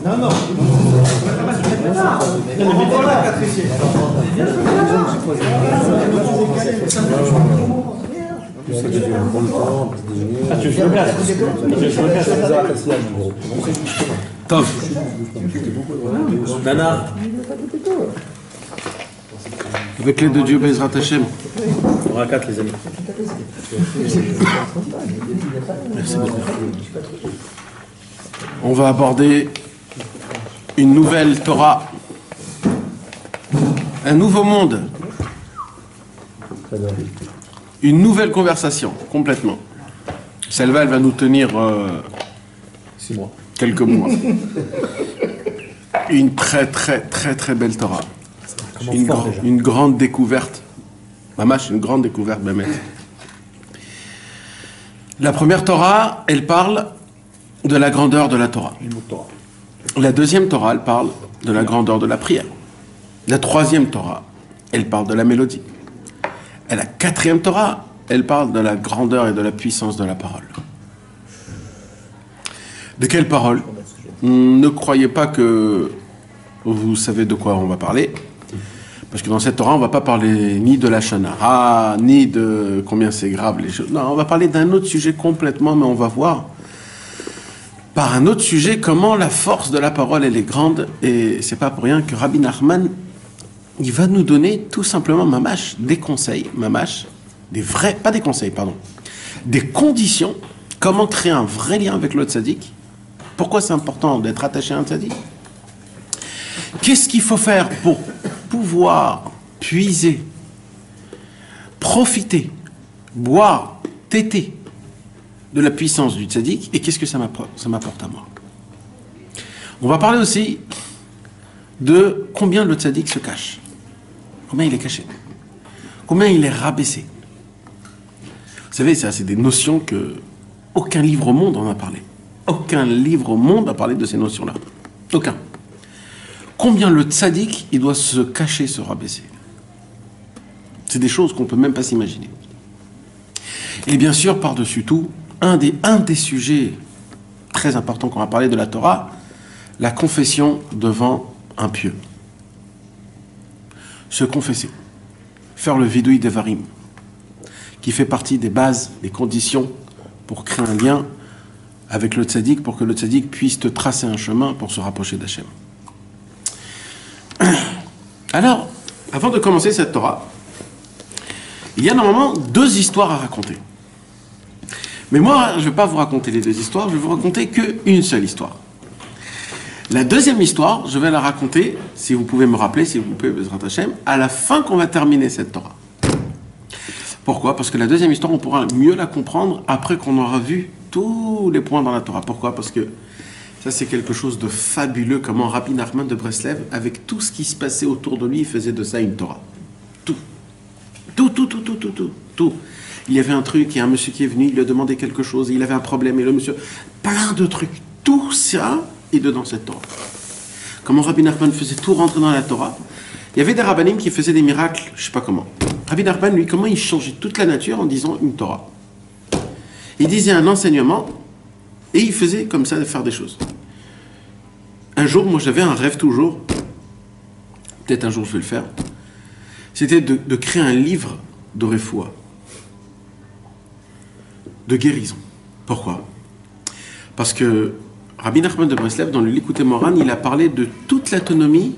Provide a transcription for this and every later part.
Non, non. Tov. Nana. Avec l'aide de Dieu, Bezrat Hashem. On raconte les amis. Merci beaucoup. On va aborder une nouvelle Torah, un nouveau monde, une nouvelle conversation, complètement. Celle-là, elle va nous tenir 6 mois. Quelques mois. Une très belle Torah. Une grande découverte. Mamash, une grande découverte, Bémet. La première Torah, elle parle de la grandeur de la Torah. La deuxième Torah, elle parle de la grandeur de la prière. La troisième Torah, elle parle de la mélodie. Et la quatrième Torah, elle parle de la grandeur et de la puissance de la parole. De quelle parole? Ne croyez pas que vous savez de quoi on va parler. Parce que dans cette Torah, on ne va pas parler ni de la Shana, ni de combien c'est grave les choses. Non, on va parler d'un autre sujet complètement, mais on va voir par un autre sujet comment la force de la parole, elle est grande. Et c'est pas pour rien que Rabbi Nachman, il va nous donner tout simplement, mamash, des conseils, mamash, des vrais, pas des conseils, pardon, des conditions, comment créer un vrai lien avec le tzaddik. Pourquoi c'est important d'être attaché à un tzaddik? Qu'est-ce qu'il faut faire pour pouvoir puiser, profiter, boire, téter de la puissance du tzaddik, et qu'est-ce que ça m'apporte à moi? On va parler aussi de combien le tzaddik se cache, combien il est caché, combien il est rabaissé. Vous savez, ça, c'est des notions que aucun livre au monde en a parlé. Aucun livre au monde a parlé de ces notions-là. Aucun. Combien le tzaddik, il doit se cacher, se rabaisser. C'est des choses qu'on ne peut même pas s'imaginer. Et bien sûr, par-dessus tout, un des sujets très importants qu'on va parler de la Torah, la confession devant un pieux. Se confesser. Faire le vidouille devarim, qui fait partie des bases, des conditions pour créer un lien avec le tzaddik, pour que le tzaddik puisse te tracer un chemin pour se rapprocher d'Hachem. Alors, avant de commencer cette Torah, il y a normalement 2 histoires à raconter. Mais moi, je ne vais pas vous raconter les 2 histoires, je vais vous raconter qu'une seule histoire. La deuxième histoire, je vais la raconter, si vous pouvez me rappeler, si vous pouvez, Bezrat Hashem, à la fin qu'on va terminer cette Torah. Pourquoi? Parce que la deuxième histoire, on pourra mieux la comprendre après qu'on aura vu tous les points dans la Torah. Pourquoi? Parce que ça, c'est quelque chose de fabuleux, comment Rabbi Nachman de Breslev, avec tout ce qui se passait autour de lui, il faisait de ça une Torah. Tout. Il y avait un truc, il y a un monsieur qui est venu, il lui a demandé quelque chose, il avait un problème, et le monsieur... Plein de trucs. Tout ça est dedans cette Torah. Comment Rabbi Nachman faisait tout rentrer dans la Torah. Il y avait des rabbanim qui faisaient des miracles, je ne sais pas comment. Rabbi Nachman, lui, comment il changeait toute la nature en disant une Torah. Il disait un enseignement, et il faisait comme ça, de faire des choses. Un jour, moi j'avais un rêve toujours, peut-être un jour je vais le faire, c'était de créer un livre de refoua, de guérison. Pourquoi? Parce que Rabbi Nachman de Breslev, dans le Likutei Moharan, il a parlé de toute l'autonomie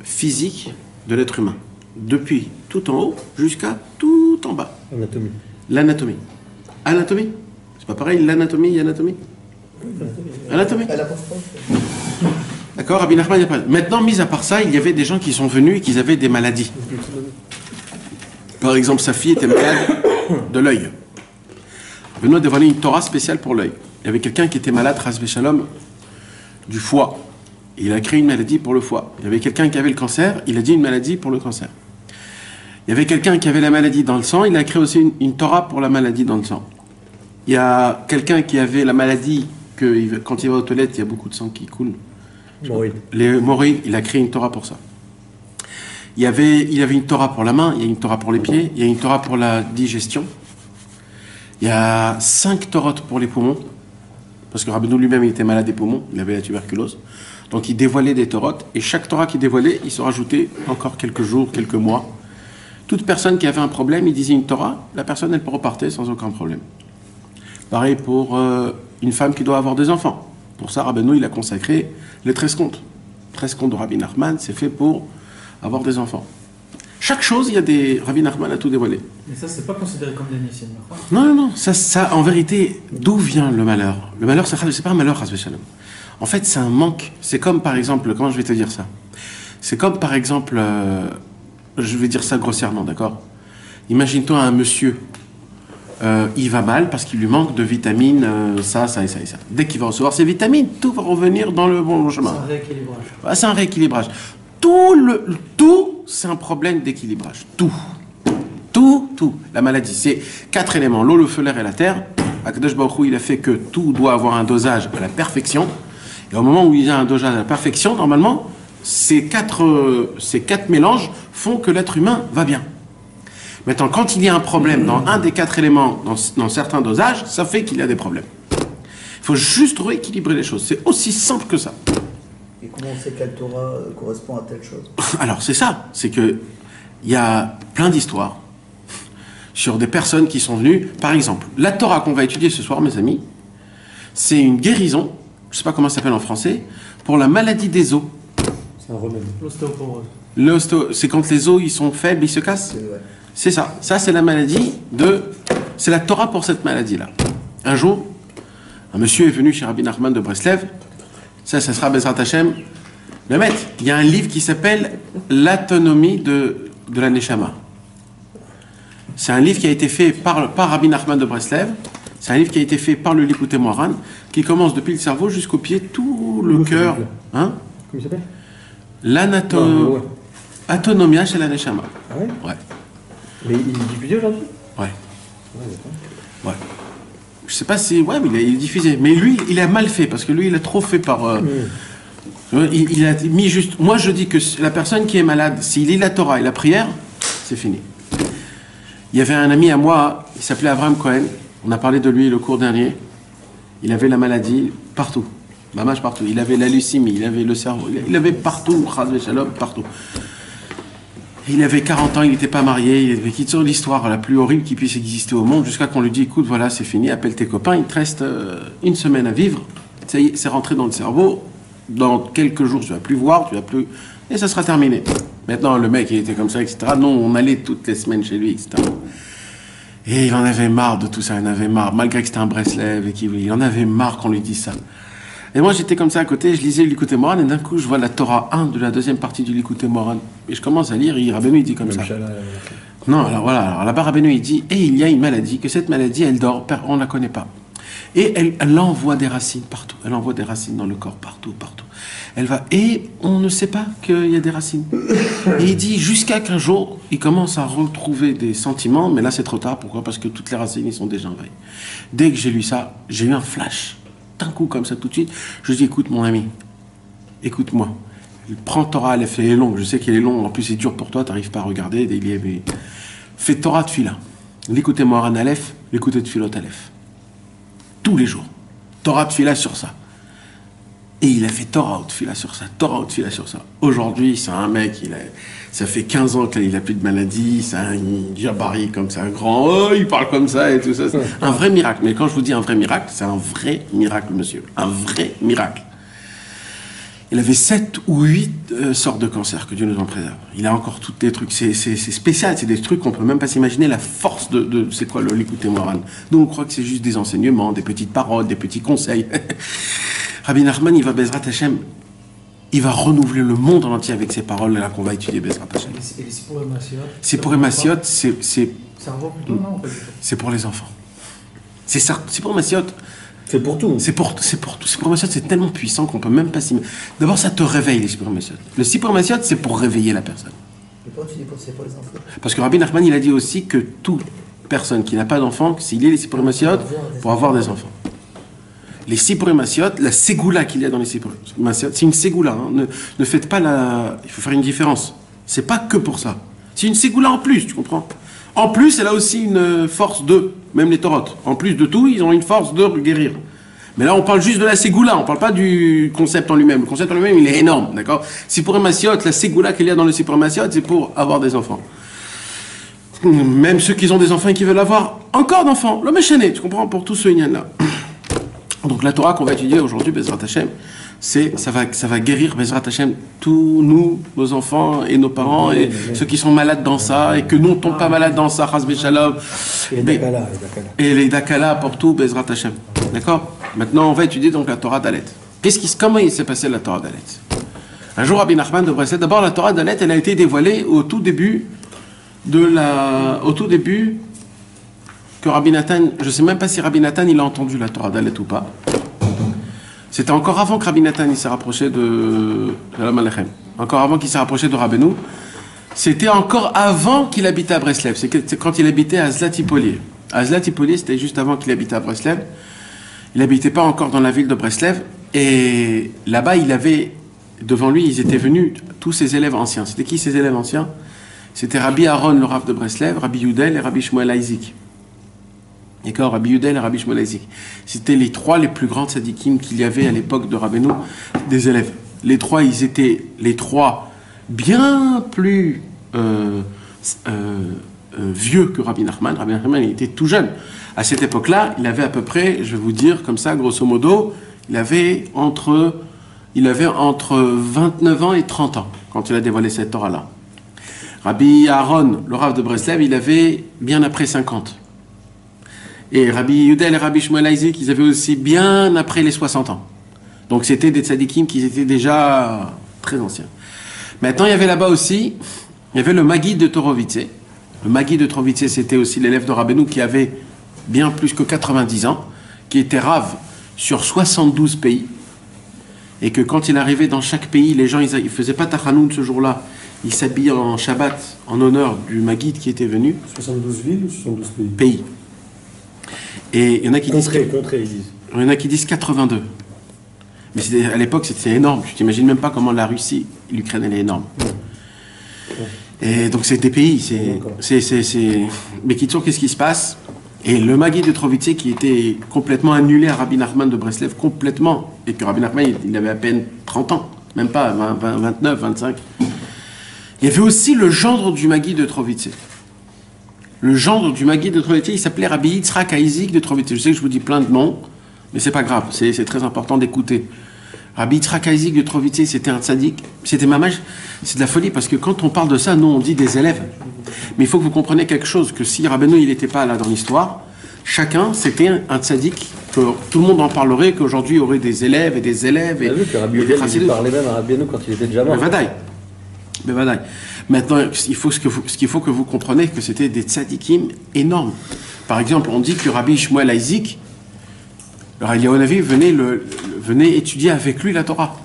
physique de l'être humain, depuis tout en haut jusqu'à tout en bas. Anatomie. L'anatomie. Anatomie? C'est pas pareil, l'anatomie et anatomie? Anatomie. D'accord, Rabbi Nachman. Maintenant, mis à part ça, il y avait des gens qui sont venus et qui avaient des maladies. Par exemple, sa fille était malade de l'œil. Benoît a dévoilé une Torah spéciale pour l'œil. Il y avait quelqu'un qui était malade, Ras Veshalom, du foie. Il a créé une maladie pour le foie. Il y avait quelqu'un qui avait le cancer, il a dit une maladie pour le cancer. Il y avait quelqu'un qui avait la maladie dans le sang, il a créé aussi une Torah pour la maladie dans le sang. Il y a quelqu'un qui avait la maladie que quand il va aux toilettes, il y a beaucoup de sang qui coule. Les hémorroïdes, il a créé une Torah pour ça. Il y avait une Torah pour la main, il y a une Torah pour les pieds, il y a une Torah pour la digestion. Il y a 5 Torotes pour les poumons. parce que Rabbeinu lui-même il était malade des poumons, il avait la tuberculose. Donc il dévoilait des Torotes, et chaque Torah qu'il dévoilait, il se rajoutait encore quelques jours, quelques mois. Toute personne qui avait un problème, il disait une Torah, la personne elle repartait sans aucun problème. Pareil pour une femme qui doit avoir des enfants. Pour ça, Rabbeinu il a consacré les 13 comptes. 13 comptes de Rabbi Nachman, c'est fait pour avoir des enfants. Chaque chose, il y a des... Rabbi Nachman a tout dévoilé. Mais ça, c'est pas considéré comme des Nissim, Non, ça, en vérité, d'où vient le malheur? Le malheur, c'est pas un malheur, Chas v'Shalom. En fait, c'est un manque. C'est comme, par exemple, comment je vais te dire ça? C'est comme, par exemple, je vais dire ça grossièrement, d'accord? Imagine-toi un monsieur, il va mal parce qu'il lui manque de vitamines, ça et ça et ça. Dès qu'il va recevoir ses vitamines, tout va revenir dans le bon chemin. C'est un rééquilibrage. Ah, c'est un rééquilibrage. Tout, c'est un problème d'équilibrage. Tout. La maladie, c'est 4 éléments. L'eau, le feu, l'air et la terre. Akadosh Baruch Hu, il a fait que tout doit avoir un dosage à la perfection. Et au moment où il y a un dosage à la perfection, normalement, ces quatre mélanges font que l'être humain va bien. Maintenant, quand il y a un problème dans un des 4 éléments, dans certains dosages, ça fait qu'il y a des problèmes. Il faut juste rééquilibrer les choses. C'est aussi simple que ça. Et comment on sait quelle Torah correspond à telle chose? Alors, c'est ça. C'est que il y a plein d'histoires sur des personnes qui sont venues. Par exemple, la Torah qu'on va étudier ce soir, mes amis, c'est une guérison, je ne sais pas comment ça s'appelle en français, pour la maladie des os. C'est un remède. L'ostéoporose. C'est quand les os ils sont faibles, ils se cassent. Ouais. C'est ça. Ça, c'est la maladie de... C'est la Torah pour cette maladie-là. Un jour, un monsieur est venu chez Rabbi Nachman de Breslev. Ça sera Bezrat Hashem. Le maître, il y a un livre qui s'appelle L'atonomie de la Neshama. C'est un livre qui a été fait par Rabbi Nachman de Breslev. C'est un livre qui a été fait par le Likutei Moharan, qui commence depuis le cerveau jusqu'au pied, tout le cœur. Hein? Comment il s'appelle? L'Atonomia chez la Neshama. Ah ouais? Ouais. Mais il est diffusé aujourd'hui? Ouais. Ouais, d'accord. Ouais. Je sais pas si... Ouais, mais il est diffusé. Mais lui, il a mal fait, parce que lui, il a trop fait par... il a mis juste... Moi, je dis que la personne qui est malade, s'il lit la Torah et la prière, c'est fini. Il y avait un ami à moi, il s'appelait Avraham Cohen. On a parlé de lui le cours dernier. Il avait la maladie partout. Mamash partout. Il avait la leucémie, il avait le cerveau. Il avait partout, Chas v'Shalom, partout. Il avait 40 ans, il n'était pas marié. Il avait quitté l'histoire la plus horrible qui puisse exister au monde, jusqu'à qu'on lui dit, écoute, voilà, c'est fini, appelle tes copains, il te reste une semaine à vivre. Ça y est, c'est rentré dans le cerveau. Dans quelques jours, tu vas plus voir, tu vas plus... Et ça sera terminé. Maintenant, le mec, il était comme ça, etc. Non, on allait toutes les semaines chez lui, etc. Et il en avait marre de tout ça, il en avait marre, malgré que c'était un Breslev, et il en avait marre qu'on lui dise ça. Et moi, j'étais comme ça à côté, je lisais le Likutei Moharan, et d'un coup, je vois la Torah 1 de la deuxième partie du Likutei Moharan. Et je commence à lire, et Rabbeinu, il dit comme ça. Non, alors voilà, alors là-bas, Rabbeinu, il dit, et il y a une maladie, que cette maladie, elle dort, on ne la connaît pas. Et elle envoie des racines partout, elle envoie des racines dans le corps, partout. Elle va, et on ne sait pas qu'il y a des racines. Et il dit, jusqu'à qu'un jour, il commence à retrouver des sentiments, mais là c'est trop tard, pourquoi? Parce que toutes les racines, ils sont déjà envahies. Dès que j'ai lu ça, j'ai eu un flash, d'un coup comme ça tout de suite, je dis, écoute mon ami, écoute-moi, prends Torah, elle est longue, je sais qu'elle est longue, en plus c'est dur pour toi, tu n'arrives pas à regarder, fais Torah de Tfila, Likutei Moharan Aleph, Likutei Tfilot Aleph, tous les jours, Torah de Tfila sur ça. Et il a fait Torah Tfila sur ça, Torah Tfila sur ça. Aujourd'hui, c'est un mec, ça fait 15 ans qu'il n'a plus de maladie, c'est un jabari comme ça, un grand, oh, il parle comme ça et tout ça. C'est un vrai miracle. Mais quand je vous dis un vrai miracle, c'est un vrai miracle, monsieur. Un vrai miracle. Il avait 7 ou 8 sortes de cancers, que Dieu nous en préserve. Il a encore tous des trucs, c'est spécial, c'est des trucs qu'on ne peut même pas s'imaginer la force c'est quoi le Likutei Moharan. Nous, on croit que c'est juste des enseignements, des petites paroles, des petits conseils. Rabbi Nachman, il va Bezrat Hashem, il va renouveler le monde en entier avec ces paroles là qu'on va étudier Bezrat Hashem. Et les Sipurei Massiot? Sipurei Massiot, c'est Cerveau plutôt, non? C'est pour les enfants. C'est ça, Sipurei Massiot. C'est pour tout. C'est pour tout. Sipurei Massiot, c'est tellement puissant qu'on peut même pas s'imaginer. D'abord, ça te réveille, les Sipurei Massiot. Le Sipurei Massiot, c'est pour réveiller la personne. Et pourquoi tu dis que c'est pour les enfants? Parce que Rabbi Nachman, il a dit aussi que toute personne qui n'a pas d'enfant, s'il est les Sipurei Massiot, pour avoir des enfants. Les Sipurei Massiot, la ségoula qu'il y a dans les Sipurei Massiot, c'est une ségoula. Hein. Ne faites pas la... Il faut faire une différence. C'est pas que pour ça. C'est une ségoula en plus, tu comprends? En plus, elle a aussi une force de... Même les Torotes. En plus de tout, ils ont une force de guérir. Mais là, on parle juste de la ségoula, on ne parle pas du concept en lui-même. Le concept en lui-même, il est énorme, d'accord? Sipurei Maasiot, la ségoula qu'il y a dans le Sipurei Maasiot, c'est pour avoir des enfants. Même ceux qui ont des enfants et qui veulent avoir encore d'enfants, le méchané, tu comprends, pour tout ce lien-là. Donc la Torah qu'on va étudier aujourd'hui, Bezrat Hashem, ça va guérir, Bezrat Hashem, tous nous, nos enfants et nos parents, et ceux qui sont malades dans ça, et que nous ne tombons pas malades dans ça, Chas Shalom. Et les Dakala pour tout, Bezrat Hashem. D'accord? Maintenant, on va étudier donc la Torah d'Alet. Comment il s'est passé la Torah d'Alet? Un jour, Rabbi Nachman de Breslev, d'abord la Torah d'Alet, elle a été dévoilée au tout début que Rabbi Nathan, je ne sais même pas si Rabbi Nathan il a entendu la Torah d'Alet ou pas. C'était encore avant que Rabbi Nathan il s'est rapproché de Shalom Aleichem. Encore avant qu'il s'est rapproché de Rabbeinu. C'était encore avant qu'il habitait à Breslev. C'est quand il habitait à Zlatipolier. À Zlatipolier, c'était juste avant qu'il habitait à Breslev. Il n'habitait pas encore dans la ville de Breslev. Et là-bas, il avait, devant lui, ils étaient venus, tous ses élèves anciens. C'était qui ces élèves anciens? C'était Rabbi Aaron, le Rav de Breslev, Rabbi Yudel et Rabbi Shmuel Isaac. D'accord, Rabbi Yudel et Rabbi Shmuel Isaac. C'était les trois les plus grands tzadikim qu'il y avait à l'époque de Rabbeinu, des élèves. Les trois, ils étaient les trois bien plus vieux que Rabbi Nachman. Rabbi Nachman, il était tout jeune. À cette époque-là, il avait à peu près, je vais vous dire comme ça, grosso modo, il avait entre 29 ans et 30 ans quand il a dévoilé cette Torah-là. Rabbi Aaron, le Rav de Breslev, il avait bien après 50. Et Rabbi Yudel et Rabbi Shmuel Isaac, ils avaient aussi bien après les 60 ans. Donc c'était des tzadikim qui étaient déjà très anciens. Maintenant, il y avait là-bas aussi, il y avait le Maguid de Torovice. Le Maguid de Torovice, c'était aussi l'élève de Rabbeinu qui avait bien plus que 90 ans, qui était Rav sur 72 pays. Et que quand il arrivait dans chaque pays, les gens, ils ne faisaient pas Tachanoun ce jour-là. Ils s'habillaient en Shabbat en honneur du Maguid qui était venu. 72 villes ou 72 pays? Pays. Et il y en a qui disent... Contrées, ils disent. Il y en a qui disent 82. Mais à l'époque, c'était énorme. Tu t'imagines même pas comment la Russie, l'Ukraine, elle est énorme. Et donc, c'est des pays. Mais qu'est-ce qui se passe? Et le Maguid de Trovice qui était complètement annulé à Rabbi Nachman de Breslev, complètement. Et que Rabbi Nachman, il avait à peine 30 ans. Même pas, 29, 25. Il y avait aussi le gendre du Maguid de Trovice. Le gendre du Maguid de Trovice, il s'appelait Rabbi Yitzhak Isaac de Trovice. Je sais que je vous dis plein de noms, mais c'est pas grave, c'est très important d'écouter. Rabbi Yitzhak Isaac de Trovice, c'était un tzaddik, c'était mamage, c'est de la folie, parce que quand on parle de ça, nous on dit des élèves. Mais il faut que vous compreniez quelque chose, que si Rabbeinu il n'était pas là dans l'histoire, chacun c'était un tzaddik, que tout le monde en parlerait, qu'aujourd'hui il y aurait des élèves et des élèves. On a vu que Rabbi Yudel, il parlait même à Rabbeinu quand il était déjà mort. Mais vadaï. Maintenant, ce qu'il faut que vous compreniez, que c'était des tzadikim énormes. Par exemple, on dit que Rabbi Shmuel Isaac, Eliyahu venait étudier avec lui la Torah.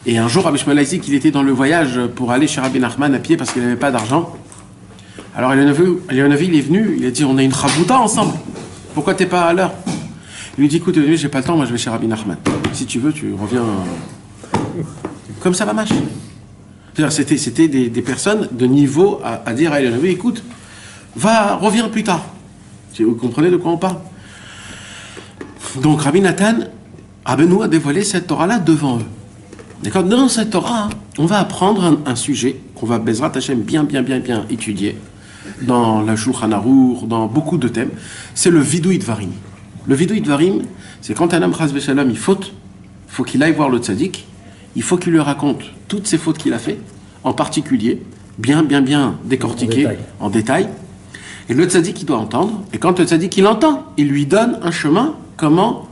Et un jour, Rabbi Shmuel Isaac, il était dans le voyage pour aller chez Rabbi Nachman à pied parce qu'il n'avait pas d'argent. Alors Eliyahu, il est venu, il a dit, on a une chavouta ensemble. Pourquoi t'es pas à l'heure? Il lui dit, écoute, j'ai pas le temps, moi je vais chez Rabbi Nachman. Si tu veux, tu reviens. Comme ça va marcher. C'était des personnes de niveau à dire à Eliyahu, écoute, reviens plus tard. Vous comprenez de quoi on parle? Donc Rabbi Nathan, Rabbeinu a dévoilé cette Torah-là devant eux. D'accord? Dans cette Torah, on va apprendre un sujet qu'on va Bezrat Hashem bien étudier dans la Shulchan Aruch, dans beaucoup de thèmes. C'est le Vidui Dvarim. Le Vidui Dvarim, c'est quand un homme Chas v'Shalom, il faut qu'il aille voir le tzaddik, il faut qu'il lui raconte toutes ses fautes qu'il a fait, en particulier, bien décortiquées en détail. Et le tzaddik, il doit entendre. Et quand le tzaddik, il entend, il lui donne un chemin, comment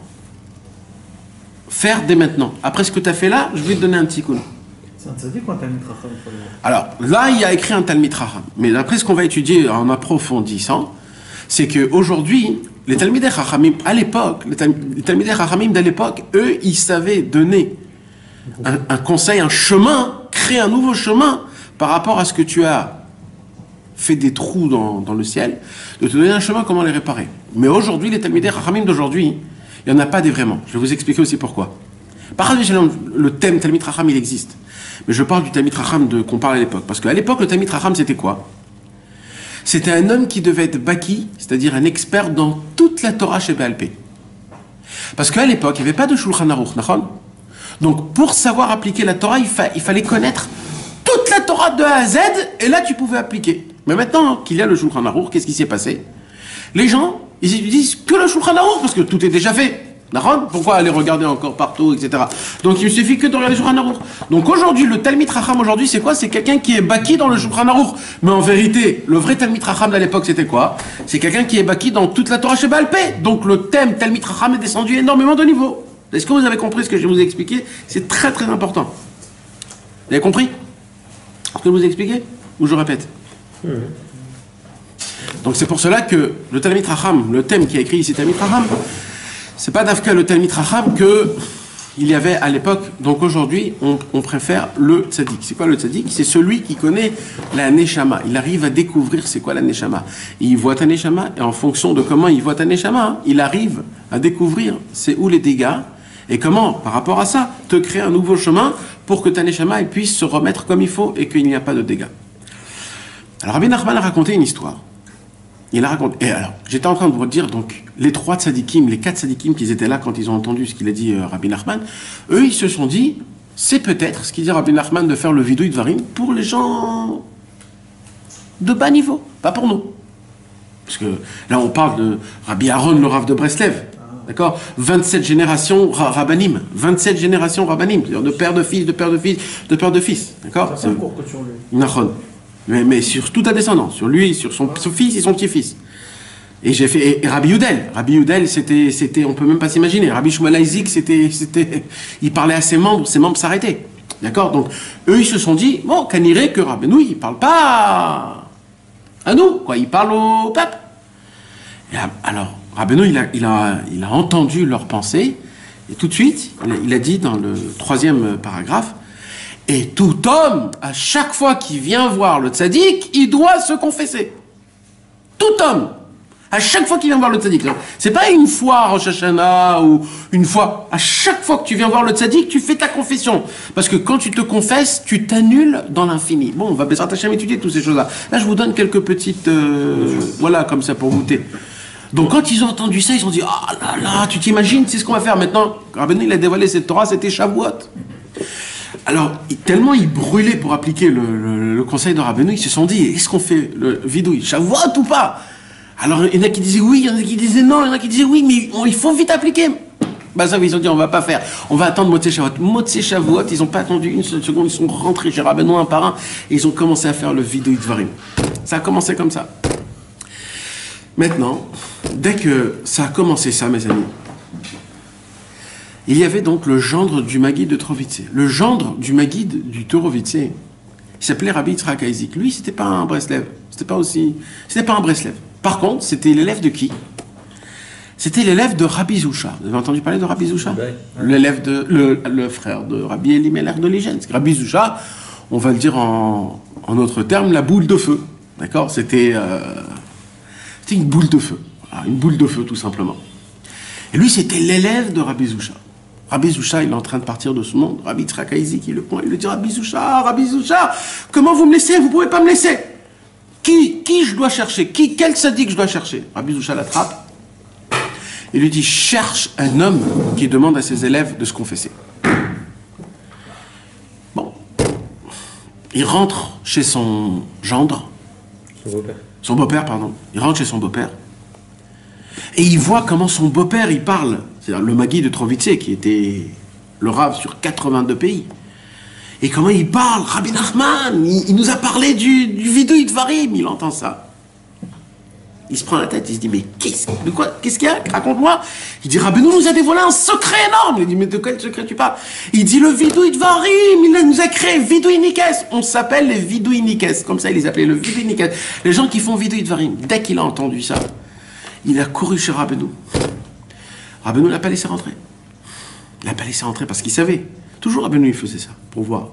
faire dès maintenant. Après ce que tu as fait là, je vais te donner un petit coup. C'est un tzaddik ou un Talmid Chacham? Alors, là, il y a écrit un Talmid Chacham. Mais d'après ce qu'on va étudier en approfondissant, c'est qu'aujourd'hui, les Talmidei Chachamim, à l'époque, les Talmidei Chachamim de l'époque, eux, ils savaient donner un conseil, un chemin, créer un nouveau chemin par rapport à ce que tu as fait des trous dans le ciel, de te donner un chemin comment les réparer. Mais aujourd'hui, les Talmidei Chachamim d'aujourd'hui, il n'y en a pas des vraiment. Je vais vous expliquer aussi pourquoi. Par exemple, le thème Talmid Chacham, il existe. Mais je parle du Talmid Chacham qu'on parle à l'époque. Parce qu'à l'époque, le Talmid Chacham, c'était quoi? C'était un homme qui devait être baki, c'est-à-dire un expert dans toute la Torah chez Baal Pé. Parce qu'à l'époque, il n'y avait pas de Shulchan Aruch, d'accord? Donc, pour savoir appliquer la Torah, il fallait connaître toute la Torah de A à Z, et là, tu pouvais appliquer. Mais maintenant qu'il y a le Shulchan Aruch, qu'est-ce qui s'est passé? Les gens, ils utilisent que le Shulchan Aruch, parce que tout est déjà fait. D'accord? Pourquoi aller regarder encore partout, etc. Donc, il ne suffit que de regarder le Shulchan Aruch. Donc, aujourd'hui, le Talmid Chacham, aujourd'hui, c'est quoi? C'est quelqu'un qui est baki dans le Shulchan Aruch. Mais en vérité, le vrai Talmid Chacham de l'époque, c'était quoi? C'est quelqu'un qui est baki dans toute la Torah chez Baal Peh. Donc, le thème Talmid Chacham est descendu énormément de niveau. Est-ce que vous avez compris ce que je vous ai expliqué? C'est très, très important. Vous avez compris ce que je vous ai expliqué? Ou je répète? Donc, c'est pour cela que le Talmid Chacham, le thème qui a écrit ici Talmid Chacham, c'est pas d'Afka le Talmid Chacham que il y avait à l'époque. Donc aujourd'hui, on préfère le tzaddik. C'est quoi le tzaddik? C'est celui qui connaît la neshama. Il arrive à découvrir c'est quoi la neshama. Il voit ta neshama, et en fonction de comment il voit ta neshama, il arrive à découvrir c'est où les dégâts, et comment, par rapport à ça, te créer un nouveau chemin pour que ta neshama elle puisse se remettre comme il faut et qu'il n'y a pas de dégâts. Alors Rabbi Nachman a raconté une histoire. Il a raconté. Et alors, j'étais en train de vous dire, donc, les 3 tzadikim, les 4 tzadikim qui étaient là quand ils ont entendu ce qu'il a dit Rabbi Nachman, eux, ils se sont dit, c'est peut-être ce qu'il dit Rabbi Nachman de faire le vidouï de Varim pour les gens de bas niveau, pas pour nous. Parce que là, on parle de Rabbi Aaron, le Rav de Breslev, d'accord? 27 générations rabbanim, 27 générations rabbanim, c'est-à-dire de père de fils, de père de fils, de père de fils, d'accord? Ça fait un cours que sur lui. Nachon. Mais sur toute ta descendance, sur lui, sur son fils et son petit-fils. Et j'ai fait, et Rabbi Yudel. Rabbi Yudel, c'était, on peut même pas s'imaginer. Rabbi Shmuel Isaac, il parlait à ses membres s'arrêtaient. D'accord? Donc, eux, ils se sont dit, bon, Kaniré, que Rabbeinu, il parle pas à nous, quoi. Il parle au peuple. Et alors, Rabbeinu, il a entendu leurs pensées, et tout de suite, il a dit dans le 3e paragraphe, et tout homme, à chaque fois qu'il vient voir le tzaddik, il doit se confesser. Tout homme, à chaque fois qu'il vient voir le tzaddik. C'est pas une fois à Rosh Hashanah ou une fois. À chaque fois que tu viens voir le tzaddik, tu fais ta confession. Parce que quand tu te confesses, tu t'annules dans l'infini. Bon, on va Bezrat Hashem étudier toutes ces choses-là. Là, je vous donne quelques petites... voilà, comme ça, pour goûter. Donc, quand ils ont entendu ça, ils ont dit, ah là là, tu t'imagines, c'est ce qu'on va faire maintenant. Rabbeinu, il a dévoilé cette Torah, c'était Shavuot. Alors, tellement ils brûlaient pour appliquer le conseil de Rabbeinu, ils se sont dit, est-ce qu'on fait le vidouille, Shavuot ou pas? Alors, il y en a qui disaient oui, il y en a qui disaient non, il y en a qui disaient oui, mais il faut vite appliquer. Ben ça, ils ont dit, on va pas faire, on va attendre Motzei Shavuot. Motzei Shavuot, ils n'ont pas attendu une seule seconde, ils sont rentrés chez Rabbeinu un par un, et ils ont commencé à faire le vidouille de Varim. Ça a commencé comme ça. Maintenant, dès que ça a commencé ça, mes amis, il y avait donc le gendre du Maguide de Trovitse. Le gendre du Maguide du Trovitse, il s'appelait Rabbi Yitzhak Isaac. Lui, c'était pas un Breslev. C'était pas un Breslev. Par contre, c'était l'élève de qui? C'était l'élève de Rabbi Zoucha. Vous avez entendu parler de Rabbi Zoucha? L'élève de, le frère de Rabbi Elimelech de Ligen. Rabbi Zoucha, on va le dire en autre terme, la boule de feu. D'accord? C'était une boule de feu. Voilà, une boule de feu, tout simplement. Et lui, c'était l'élève de Rabbi Zoucha. Rabbi Zoucha, il est en train de partir de ce monde. Rabbi Yitzhak Isaac, il le prend, il lui dit, Rabbi Zoucha, comment vous me laissez? Vous pouvez pas me laisser. Qui je dois chercher? Quel tzaddik je dois chercher? Rabbi Zoucha l'attrape. Il lui dit, cherche un homme qui demande à ses élèves de se confesser. Bon. Il rentre chez son gendre. Son beau-père, pardon. Il rentre chez son beau-père. Et il voit comment son beau-père, il parle. C'est-à-dire le Magui de Trovitse, qui était le Rav sur 82 pays. Et comment il parle, Rabbi Nachman, il nous a parlé du vidouï de Varim, il entend ça. Il se prend la tête, il se dit, mais qu'est-ce qu'il y a? Raconte-moi. Il dit, Rabbeinu nous a dévoilé un secret énorme. Il dit, mais de quel secret tu parles? Il dit, le vidouï de Varim, il nous a créé vidouï Nikes. On s'appelle les vidouï Nikes. Comme ça, il les appelait le vidouï Nikes. Les gens qui font vidouï de Varim. Dès qu'il a entendu ça, il a couru chez Rabbeinu. Rabbeinu ne l'a pas laissé rentrer. Il l'a pas laissé rentrer parce qu'il savait. Toujours Rabbeinu, il faisait ça, pour voir.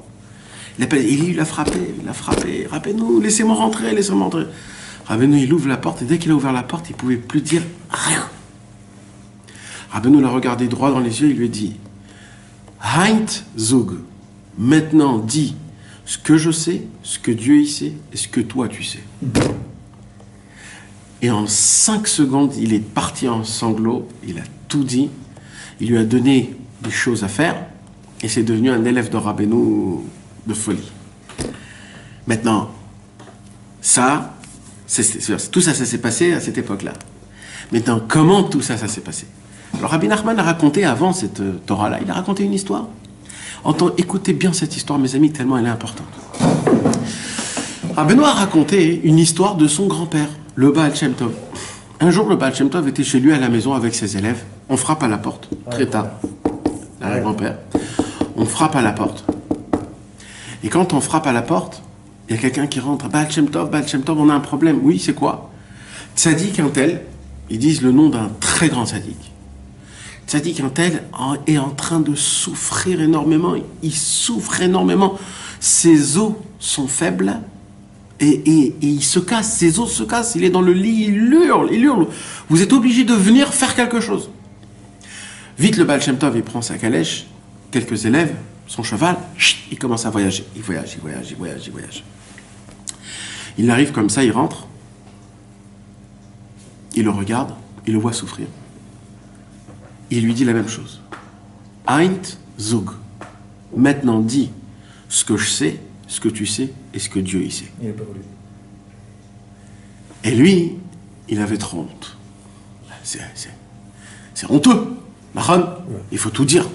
Il l'a frappé. Rabbeinu, laissez-moi rentrer. Rabbeinu, il ouvre la porte, et dès qu'il a ouvert la porte, il ne pouvait plus dire rien. Rabbeinu l'a regardé droit dans les yeux, il lui a dit, Heint Zug, maintenant dis ce que je sais, ce que Dieu y sait, et ce que toi tu sais. Et en 5 secondes, il est parti en sanglots, il a tout dit. Il lui a donné des choses à faire, et c'est devenu un élève de Rabbeinu de folie. Maintenant, ça, tout ça, ça s'est passé à cette époque-là. Maintenant, comment tout ça, ça s'est passé? Alors Rabbi Nachman a raconté avant cette Torah-là, il a raconté une histoire. Écoutez bien cette histoire, mes amis, tellement elle est importante. Rabbeinu a raconté une histoire de son grand-père, le Baal Shem Tov. Un jour, le Baal Shem Tov était chez lui à la maison avec ses élèves. On frappe à la porte, très tard. Là, grand-père. On frappe à la porte. Et quand on frappe à la porte, il y a quelqu'un qui rentre. Baal Shem Tov, on a un problème. Oui, c'est quoi? Tzadik un tel, ils disent le nom d'un très grand tzadik. Tzadik un tel est en train de souffrir énormément. Il souffre énormément. Ses os sont faibles et il se casse. Ses os se cassent. Il est dans le lit, il hurle. Vous êtes obligé de venir faire quelque chose. Vite, le Baal Shem Tov, il prend sa calèche, quelques élèves, son cheval, il commence à voyager. Il voyage. Il arrive comme ça, il rentre. Il le regarde, il le voit souffrir. Il lui dit la même chose. Eint Zug. Maintenant, dis ce que je sais, ce que tu sais et ce que Dieu y sait. Il n'a pas voulu. Et lui, il avait trop honte. C'est honteux. Mahon, il faut tout dire.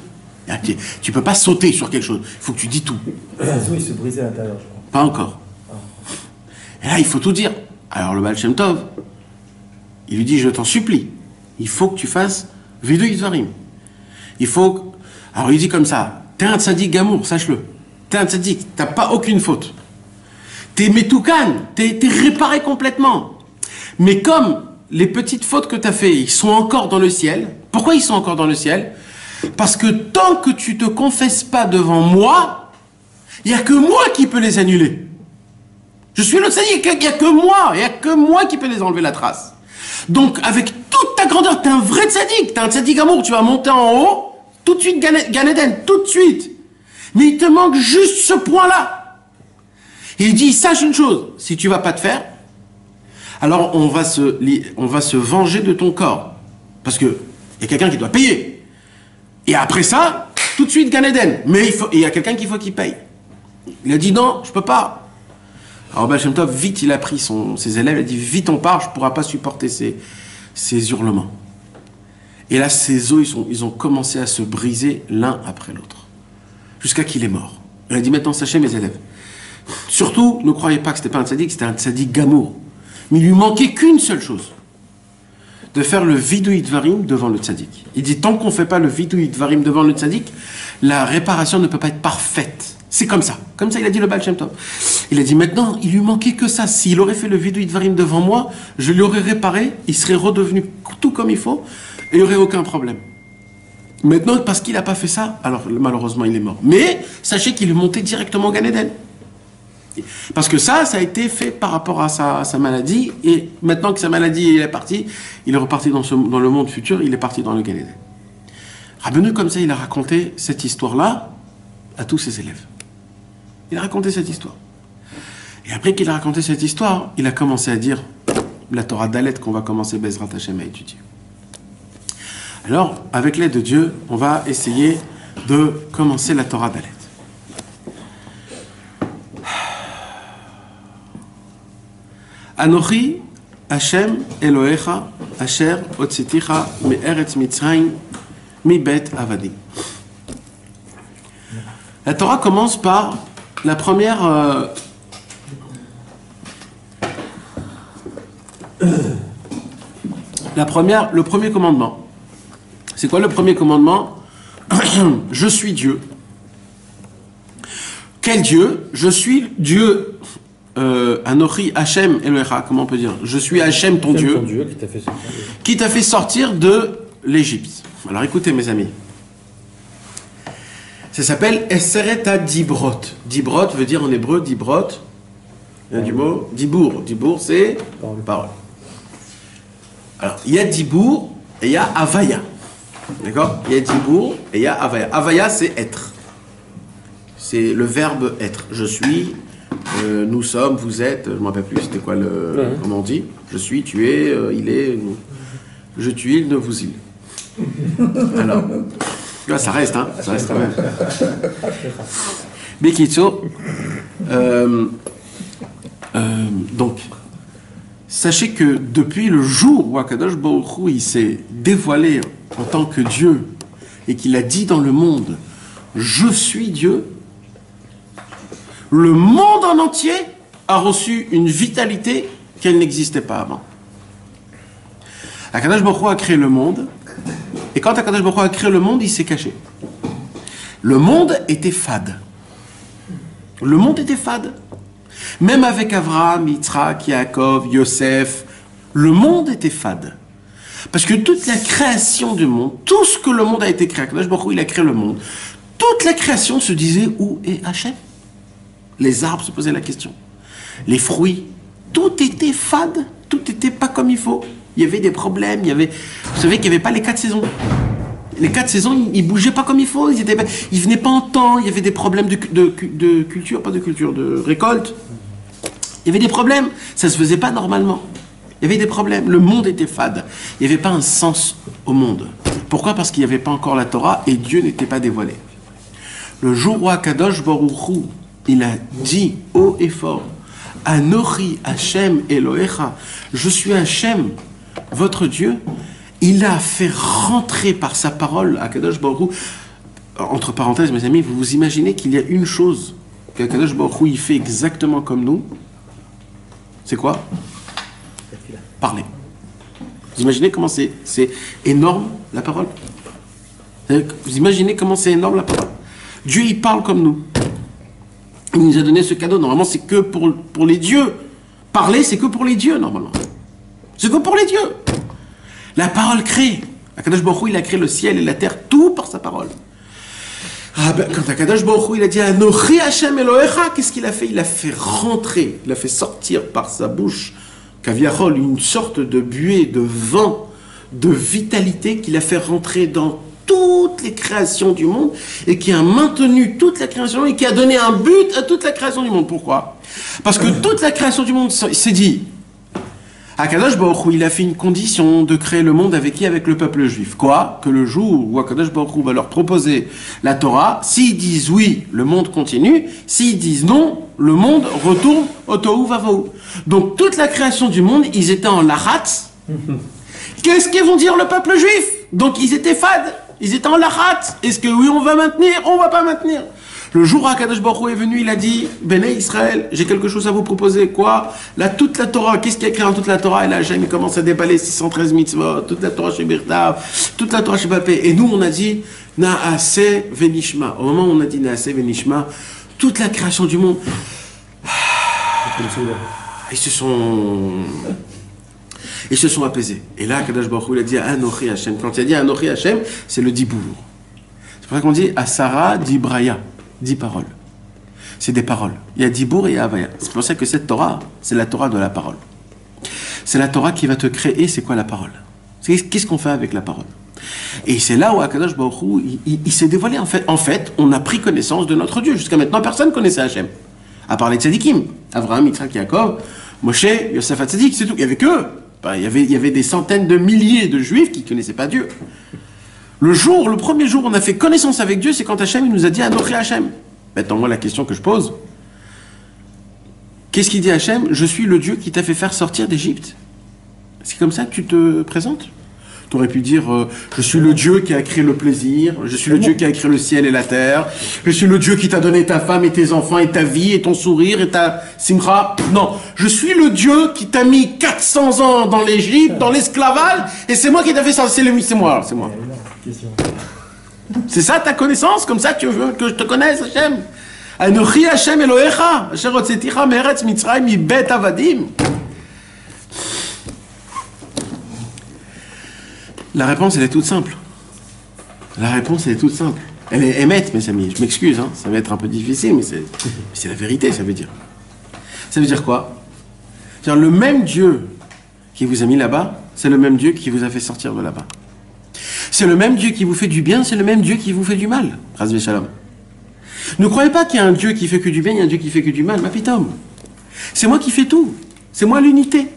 Tu peux pas sauter sur quelque chose. Il faut que tu dis tout. Il se brisait à l'intérieur, je crois. Pas encore. Et là, il faut tout dire. Alors le Baal Shem Tov, il lui dit, je t'en supplie, il faut que tu fasses Vidu Yidvarim. Il faut... Alors il dit comme ça, t'es un tzaddik gamour, sache-le. T'es un tzaddik, t'as pas aucune faute. T'es metoukan, t'es réparé complètement. Mais comme les petites fautes que t'as fait, ils sont encore dans le ciel. Pourquoi ils sont encore dans le ciel? Parce que tant que tu te confesses pas devant moi, il n'y a que moi qui peux les annuler. Je suis le tzaddik, il n'y a que moi qui peux les enlever la trace. Donc, avec toute ta grandeur, t'es un vrai tzaddik, t'es un tzaddik amour, tu vas monter en haut, tout de suite, Gan Eden, tout de suite. Mais il te manque juste ce point-là. Et il dit, sache une chose, si tu vas pas te faire, alors on va se venger de ton corps. Parce que il y a quelqu'un qui doit payer. Et après ça, tout de suite, Gan Eden. Mais il y a quelqu'un qu'il faut qu'il paye. Il a dit, non, je peux pas. Alors Baal Shem Tov, vite, il a pris ses élèves, il a dit, vite on part, je ne pourrai pas supporter ces hurlements. Et là, ses os, ils ont commencé à se briser l'un après l'autre. Jusqu'à qu'il est mort. Il a dit, maintenant, sachez mes élèves. Surtout, ne croyez pas que ce n'était pas un tzaddik, c'était un tzaddik gamour. Mais il lui manquait qu'une seule chose. De faire le Vidu Yidvarim devant le tzaddik. Il dit, tant qu'on ne fait pas le Vidu Yidvarim devant le tzaddik, la réparation ne peut pas être parfaite. C'est comme ça. Comme ça, il a dit le Baal Shem Tov. Il a dit maintenant, il lui manquait que ça. S'il aurait fait le Vidu Yidvarim devant moi, je l'aurais réparé, il serait redevenu tout comme il faut, et il n'y aurait aucun problème. Maintenant, parce qu'il n'a pas fait ça, alors malheureusement, il est mort. Mais sachez qu'il est monté directement au Gan Eden. Parce que ça a été fait par rapport à sa maladie, et maintenant que sa maladie est partie, il est reparti dans le monde futur, il est parti dans le Gan Eden. Rabbeinu, comme ça, il a raconté cette histoire-là à tous ses élèves. Il a raconté cette histoire. Et après qu'il a raconté cette histoire, il a commencé à dire la Torah Dalet qu'on va commencer Bezrat Hashem à étudier. Alors, avec l'aide de Dieu, on va essayer de commencer la Torah Dalet. Anochi Hashem Elohecha Asher Otzeticha Me'eretz Mitzrayim Mi-bet Avadim. La Torah commence par la première... le premier commandement. C'est quoi le premier commandement? Je suis Dieu. Quel Dieu? Je suis Dieu. Anochi Hashem Elohecha, comment on peut dire? Je suis Hashem ton Dieu, qui t'a fait sortir de l'Égypte. Alors écoutez mes amis. Ça s'appelle Esereta Dibrot. Dibrot veut dire en hébreu, Dibrot, il y a du mot, Dibour. Dibour c'est parole. Alors il y a Dibour et il y a Avaya. D'accord? Il y a Dibour et il y a Avaya. Avaya c'est être. C'est le verbe être. Je suis, nous sommes, vous êtes, je ne me rappelle plus c'était quoi comment on dit. Je suis, tu es, il est, je, tu, il, ne, vous, il. Alors, là, ça reste quand même. Bekitso, donc, sachez que depuis le jour où Akadosh Baruch Hu, il s'est dévoilé en tant que Dieu et qu'il a dit dans le monde, je suis Dieu, le monde en entier a reçu une vitalité qu'elle n'existait pas avant. Akadosh Baruch Hu a créé le monde, et quand Akadosh Baruch Hu a créé le monde, il s'est caché. Le monde était fade. Le monde était fade. Même avec Avraham, Yitzhak, Yaakov, Yosef, le monde était fade. Parce que toute la création du monde, tout ce que le monde a été créé, Akadosh Baruch Hu, il a créé le monde, toute la création se disait où est Hachem? Les arbres se posaient la question. Les fruits, tout était fade, tout était pas comme il faut. Il y avait des problèmes, vous savez qu'il n'y avait pas les 4 saisons. Les 4 saisons, ils bougeaient pas comme il faut, ils venaient pas en temps, il y avait des problèmes de culture, pas de culture, de récolte. Il y avait des problèmes, ça se faisait pas normalement. Il y avait des problèmes, le monde était fade. Il n'y avait pas un sens au monde. Pourquoi? Parce qu'il n'y avait pas encore la Torah et Dieu n'était pas dévoilé. Le jour où Akadosh Baruch Hu, il a dit haut et fort, Anochi Hashem Elohecha, je suis Hashem, votre Dieu, il a fait rentrer par sa parole Akadosh Baruch Hu. Entre parenthèses, mes amis, vous vous imaginez qu'il y a une chose qu'Akadosh Baruch Hu, il fait exactement comme nous? C'est quoi? Parler. Vous imaginez comment c'est énorme la parole? Vous imaginez comment c'est énorme la parole? Dieu, il parle comme nous. Il nous a donné ce cadeau. Normalement, c'est que pour les dieux. Parler, c'est que pour les dieux, normalement. C'est que pour les dieux. La parole crée. Akadosh Baruch Hu, il a créé le ciel et la terre, tout par sa parole. Ah ben, quand Akadosh Baruch Hu, il a dit Anochi Hashem Elohecha, qu'est-ce qu'il a fait? Il a fait rentrer, il a fait sortir par sa bouche, Kaviachol, une sorte de buée, de vent, de vitalité qu'il a fait rentrer dans toutes les créations du monde et qui a maintenu toute la création et qui a donné un but à toute la création du monde. Pourquoi? Parce que toute la création du monde s'est dit, Akadosh Baruch Hu, il a fait une condition de créer le monde avec qui? Avec le peuple juif. Quoi? Que le jour où Akadosh Baruch Hu va leur proposer la Torah, s'ils disent oui, le monde continue, s'ils disent non, le monde retourne au tohu vavohu. Donc toute la création du monde, ils étaient en lahat. Qu'est-ce qu'ils vont dire le peuple juif? Donc ils étaient fades. Ils étaient en lahat. Est-ce que oui, on va maintenir? On va pas maintenir. Le jour où Akadosh Baruch Hu est venu, il a dit, Béné Israël, j'ai quelque chose à vous proposer. Quoi? Là, toute la Torah, qu'est-ce qu'il y a écrit dans toute la Torah? Et là, Hachem, il commence à déballer 613 mitzvot, toute la Torah chez Birtav, toute la Torah chez Bapé. Et nous, on a dit, Naase Venishma. Au moment où on a dit Naase Venishma, toute la création du monde, ils se sont apaisés. Et là, Akadosh Baruch Hu, il a dit Anochi Hashem. Quand il a dit Anochi Hashem, c'est le dibour. C'est pour ça qu'on dit Asara Dibraya. 10 paroles. C'est des paroles. Il y a dibour et il y a avaya. C'est pour ça que cette Torah, c'est la Torah de la parole. C'est la Torah qui va te créer, c'est quoi la parole? Qu'est-ce qu'on fait avec la parole? Et c'est là où Akadosh Baruch Hu, il s'est dévoilé. En fait, on a pris connaissance de notre Dieu. Jusqu'à maintenant, personne ne connaissait Hachem. À part les tzadikim. Avraham, Yitzhak, Yaakov, Moshe, Yosef Tzadik, c'est tout. Il y avait que il y avait des centaines de milliers de juifs qui ne connaissaient pas Dieu. Le premier jour où on a fait connaissance avec Dieu, c'est quand Hachem il nous a dit Anochi Hachem. Maintenant, moi, la question que je pose, qu'est-ce qu'il dit Hachem? Je suis le Dieu qui t'a fait faire sortir d'Égypte. C'est comme ça que tu te présentes? Tu aurais pu dire je suis le Dieu qui a créé le plaisir, je suis le Dieu qui a créé le ciel et la terre, je suis le Dieu qui t'a donné ta femme et tes enfants et ta vie et ton sourire et ta simcha. Non, je suis le Dieu qui t'a mis 400 ans dans l'Égypte, dans l'esclavage, et c'est moi qui t'a fait ça. C'est moi. C'est ça ta connaissance? Comme ça tu veux que je te connaisse, Hachem? Anochi Hashem Elohecha, asher hotzeticha me'eretz Mitzrayim mibet avadim. La réponse, elle est toute simple. Elle est émette, mes amis. Je m'excuse, hein. Ça va être un peu difficile, mais c'est la vérité, ça veut dire. Ça veut dire quoi? C'est-à-dire, le même Dieu qui vous a mis là-bas, c'est le même Dieu qui vous a fait sortir de là-bas. C'est le même Dieu qui vous fait du bien, c'est le même Dieu qui vous fait du mal. Razvé Shalom. Ne croyez pas qu'il y a un Dieu qui fait que du bien, il y a un Dieu qui fait que du mal. Ma pitom. C'est moi qui fais tout. C'est moi l'unité.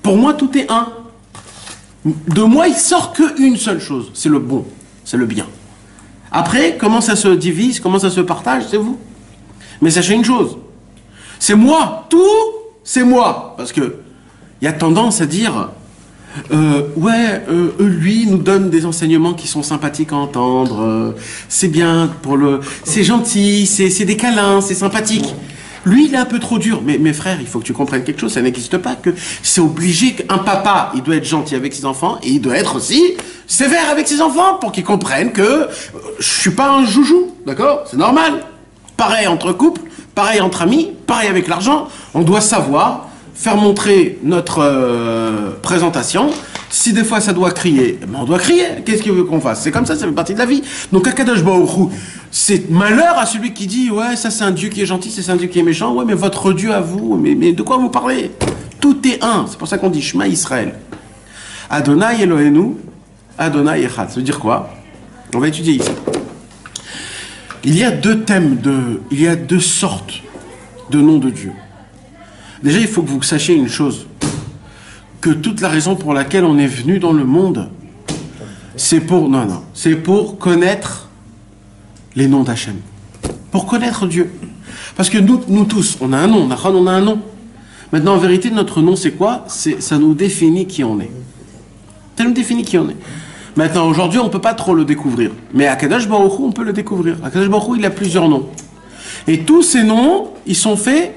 Pour moi, tout est un. De moi, il sort qu'une seule chose, c'est le bon, c'est le bien. Après, comment ça se divise, comment ça se partage, c'est vous. Mais sachez une chose, c'est moi, tout, c'est moi. Parce que il y a tendance à dire, lui nous donne des enseignements qui sont sympathiques à entendre, c'est bien pour le, c'est gentil, c'est des câlins, c'est sympathique. Lui, il est un peu trop dur. Mais mes frères, il faut que tu comprennes quelque chose, ça n'existe pas, que c'est obligé qu'un papa, il doit être gentil avec ses enfants, et il doit être aussi sévère avec ses enfants, pour qu'ils comprennent que je suis pas un joujou, d'accord? C'est normal. Pareil entre couples, pareil entre amis, pareil avec l'argent, on doit savoir faire montrer notre présentation. Si des fois ça doit crier, ben on doit crier. Qu'est-ce qu'il veut qu'on fasse? C'est comme ça fait partie de la vie. Donc Akadosh Baruch Hu, c'est malheur à celui qui dit ouais, ça c'est un Dieu qui est gentil, c'est un Dieu qui est méchant. Ouais, mais votre Dieu à vous, mais de quoi vous parlez? Tout est un. C'est pour ça qu'on dit Shema Israël. Adonai Eloheinu, Adonai Echad. Ça veut dire quoi? On va étudier ici. Il y a deux sortes de noms de Dieu. Déjà, il faut que vous sachiez une chose, que toute la raison pour laquelle on est venu dans le monde, c'est pour connaître les noms d'Hachem, pour connaître Dieu. Parce que nous tous, on a un nom, on a un nom. Maintenant, en vérité, notre nom, c'est quoi? Ça nous définit qui on est. Ça nous définit qui on est. Maintenant, aujourd'hui, on ne peut pas trop le découvrir. Mais à Kadosh Baruch Hu, on peut le découvrir. À Kadosh Baruch Hu, il a plusieurs noms. Et tous ces noms, ils sont faits,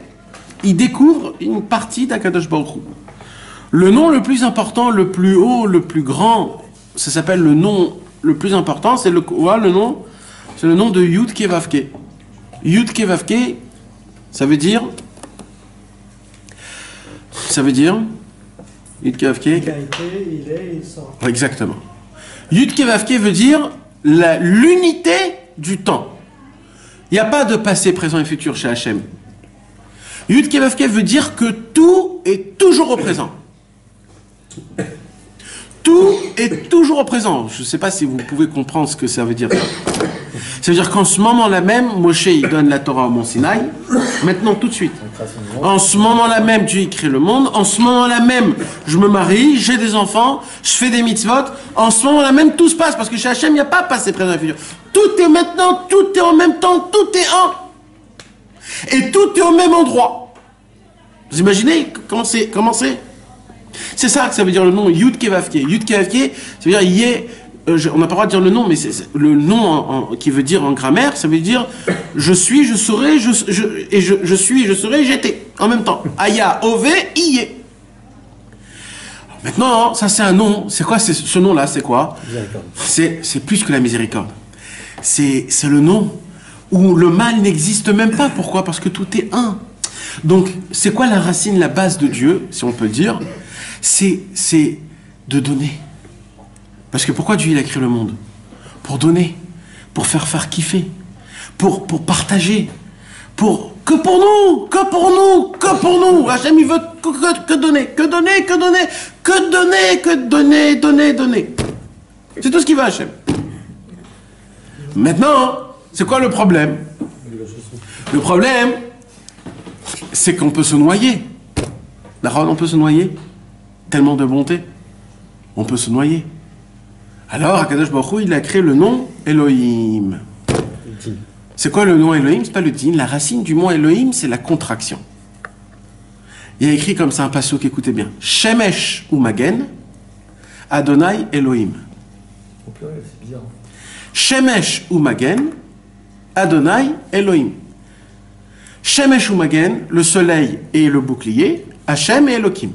ils découvrent une partie d'Akadosh Baruch Hu. Le nom le plus important, le plus haut, le plus grand, ça s'appelle le nom le plus important, c'est le nom de Yud Ke Vav Ke. Yud Ke Vav Ke, ça veut dire Yud Ke Vav Ke. Il est, il sort. Exactement. Yud Ke Vav Ke veut dire l'unité du temps. Il n'y a pas de passé, présent et futur chez Hachem. Yud Ke Vav Ke veut dire que tout est toujours au présent. Tout est toujours au présent. Je ne sais pas si vous pouvez comprendre ce que ça veut dire. Ça veut dire qu'en ce moment-là même, Moshe il donne la Torah au Mont Sinaï, maintenant tout de suite. En ce moment-là même, Dieu il crée le monde. En ce moment-là même, je me marie, j'ai des enfants, je fais des mitzvot. En ce moment-là même, tout se passe parce que chez Hachem, il n'y a pas passé, présent et futur. Tout est maintenant, tout est en même temps, tout est un. Et tout est au même endroit. Vous imaginez comment c'est? C'est ça que ça veut dire le nom Yud Ke Vav Ke. Yud Ke Vav Ke, ça veut dire on n'a pas le droit de dire le nom, mais le nom qui veut dire en grammaire, ça veut dire je suis, je serai, je suis, je serai, j'étais en même temps. Aya, Ove, Iye. Maintenant, ça c'est un nom. C'est quoi ce nom-là? C'est quoi? C'est plus que la miséricorde. C'est le nom où le mal n'existe même pas. Pourquoi? Parce que tout est un. Donc, c'est quoi la racine, la base de Dieu, si on peut dire? C'est de donner. Parce que pourquoi Dieu il a créé le monde? Pour donner, pour faire kiffer, pour partager, que pour nous. Hachem il veut que donner. C'est tout ce qu'il veut Hachem. Maintenant, c'est quoi le problème? Le problème, c'est qu'on peut se noyer. D'accord, on peut se noyer. Tellement de bonté. On peut se noyer. Alors, Akadosh Baruch Hu, il a créé le nom Elohim. C'est quoi le nom Elohim? C'est pas le din. La racine du mot Elohim, c'est la contraction. Il y a écrit comme ça un passouk, écoutez bien. Shemesh ou Magen, Adonai Elohim. Au pluriel, c'est bizarre. Shemesh ou Magen, Adonai Elohim. Shemesh ou Magen, le soleil et le bouclier, Hachem et Elohim.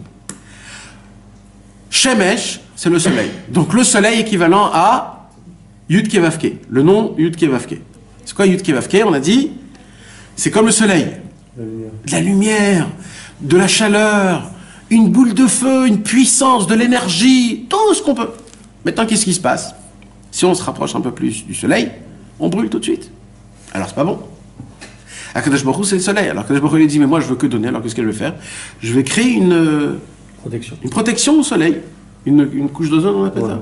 Shemesh, c'est le soleil. Donc le soleil équivalent à Yud Ke Vav Ke. Le nom Yud Ke Vav Ke. C'est quoi Yud Ke Vav Ke? On a dit, c'est comme le soleil. De la lumière, de la chaleur, une boule de feu, une puissance, de l'énergie, tout ce qu'on peut. Maintenant, qu'est-ce qui se passe? Si on se rapproche un peu plus du soleil, on brûle tout de suite. Alors c'est pas bon. Akadosh Baruch Hu, c'est le soleil. Alors Akadosh Baruch Hu, il dit, mais moi je veux que donner. Alors qu'est-ce qu'elle veut faire? Je vais créer une protection au soleil. Une couche d'ozone, on appelle ça.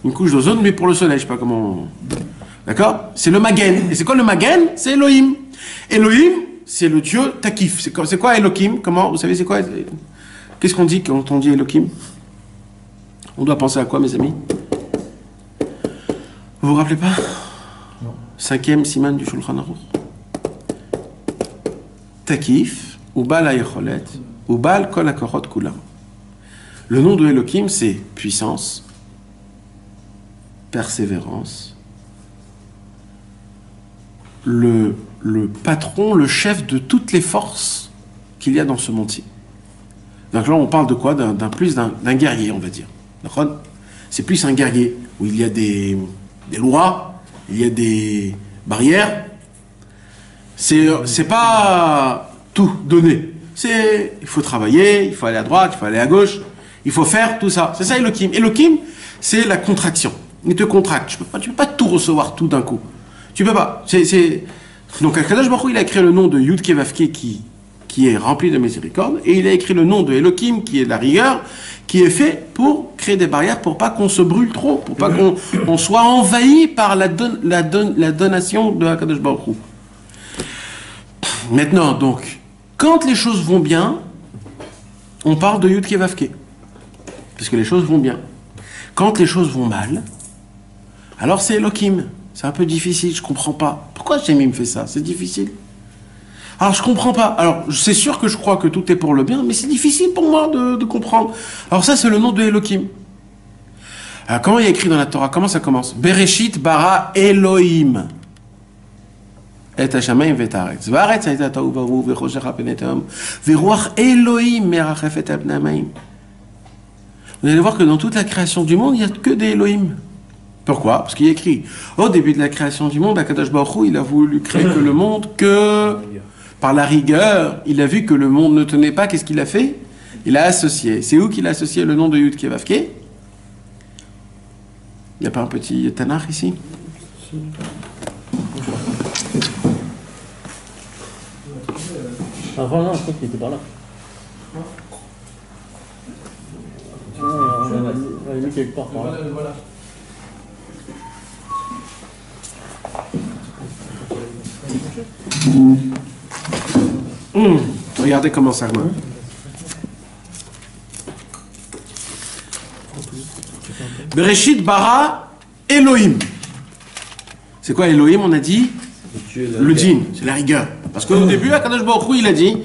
Une couche d'ozone, mais pour le soleil, je sais pas comment. D'accord? C'est le Magen. Et c'est quoi le Magen? C'est Elohim. Elohim, c'est le Dieu Takif. C'est quoi Elohim? Comment? Vous savez, c'est quoi? Qu'est-ce qu'on dit quand on dit Elohim? On doit penser à quoi, mes amis? Vous vous rappelez pas? Non. 5e siman du Shulchan Aruch. Takif, ou Baal Hayecholet, ou Baal Kol HaKochot Kulam. Le nom de Elohim, c'est puissance, persévérance, le patron, le chef de toutes les forces qu'il y a dans ce monde-ci. Donc là, on parle de quoi? D'un guerrier, on va dire. C'est plus un guerrier, où il y a des lois, il y a des barrières. C'est pas tout donné. Il faut travailler, il faut aller à droite, il faut aller à gauche, il faut faire tout ça. C'est ça Elohim. Elohim, c'est la contraction. Il te contracte. Tu peux pas tout recevoir tout d'un coup. Tu peux pas. Donc Akadosh Baruch Hu, il a écrit le nom de Yud Kei Vav Kei qui est rempli de miséricorde, et il a écrit le nom de Elohim qui est de la rigueur, qui est fait pour créer des barrières, pour pas qu'on se brûle trop, pour pas qu'on soit envahi par la donation de Akadosh Baruch Hu. Maintenant, donc, quand les choses vont bien, on parle de Yud Kei Vav Kei, parce que les choses vont bien. Quand les choses vont mal, alors c'est Elohim. C'est un peu difficile, je comprends pas. Pourquoi Jémi me fait ça? C'est difficile. Alors je comprends pas. Alors c'est sûr que je crois que tout est pour le bien, mais c'est difficile pour moi de comprendre. Alors ça c'est le nom de Elohim. Alors comment il y a écrit dans la Torah? Comment ça commence? Bereshit bara Elohim. Et Hashamayim v'etaretz. V'aretz hayta tohu v'avu v'choshecha pnei tehom. V'ruach Elohim merachefet al pnei hamayim. Vous allez voir que dans toute la création du monde, il n'y a que des Elohim. Pourquoi? Parce qu'il y a écrit, au début de la création du monde, Akadosh Baruch Hu, il a voulu créer que le monde que par la rigueur. Il a vu que le monde ne tenait pas, qu'est-ce qu'il a fait? Il a associé. C'est où qu'il a associé le nom de Yud Kei Vav Kei? Il n'y a pas un petit Tanakh ici? Avant, non, je crois qu'il était par là. Il est mis quelque part par là. Regardez comment ça remonte. Bereshit bara Elohim. C'est quoi Elohim? On a dit le djinn, c'est la rigueur. Parce qu'au début, Akadosh Baruch Hu, il a dit,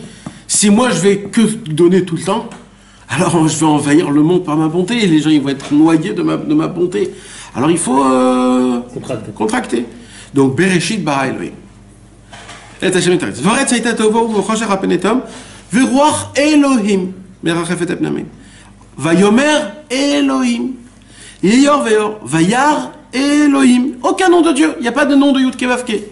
si moi je vais que donner tout le temps, alors je vais envahir le monde par ma bonté et les gens ils vont être noyés de ma bonté. Alors il faut contracter. Donc Bereshit bara Elohim. Et Hashem etaretz. V'aretz hayta tohu v'choshecha pnei tehom. V'ruach Elohim merachefet al pnei hamayim. Vayomer Elohim. Yeyor veyor. Vayar Elohim. Aucun nom de Dieu. Il n'y a pas de nom de Yud Kei Vav Kei.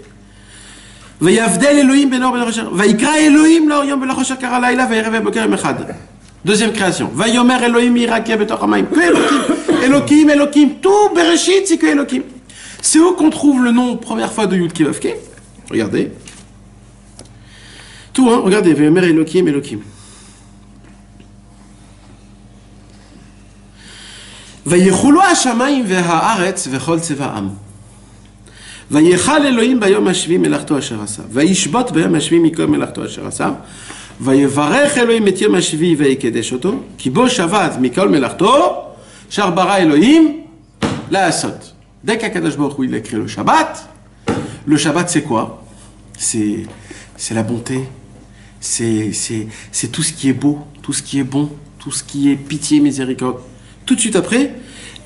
Vayavdel Elohim benor ben rocher. Vayikra Elohim lor yom ben rocher kara laila vayerev boker yom echad. Deuxième création. Vayomer Elohim yirakia betoch hamayim. Que Elohim. Elohim, Elohim. Tout Bereshit, c'est que Elohim. C'est où qu'on trouve le nom première fois de Yud Kei Vav Kei? Regardez. Tout, hein, regardez, Vayomer Elohim, Elohim. Vayechulu hashamayim v'haaretz v'chol tzeva'am. Vayechal Elohim bayom hashvi melachto asher asa. Vayishbot bayom hashvi mikol melachto asher asa. Vayevarech Elohim et yom hashvi vayikedesh oto. Ki bo shavat mikol melachto. Shar bara Elohim la'asot. Dès qu'Akadosh Baruch Hu il a écrit le Shabbat c'est quoi? C'est la bonté. C'est tout ce qui est beau, tout ce qui est bon, tout ce qui est pitié, miséricorde. Tout de suite après,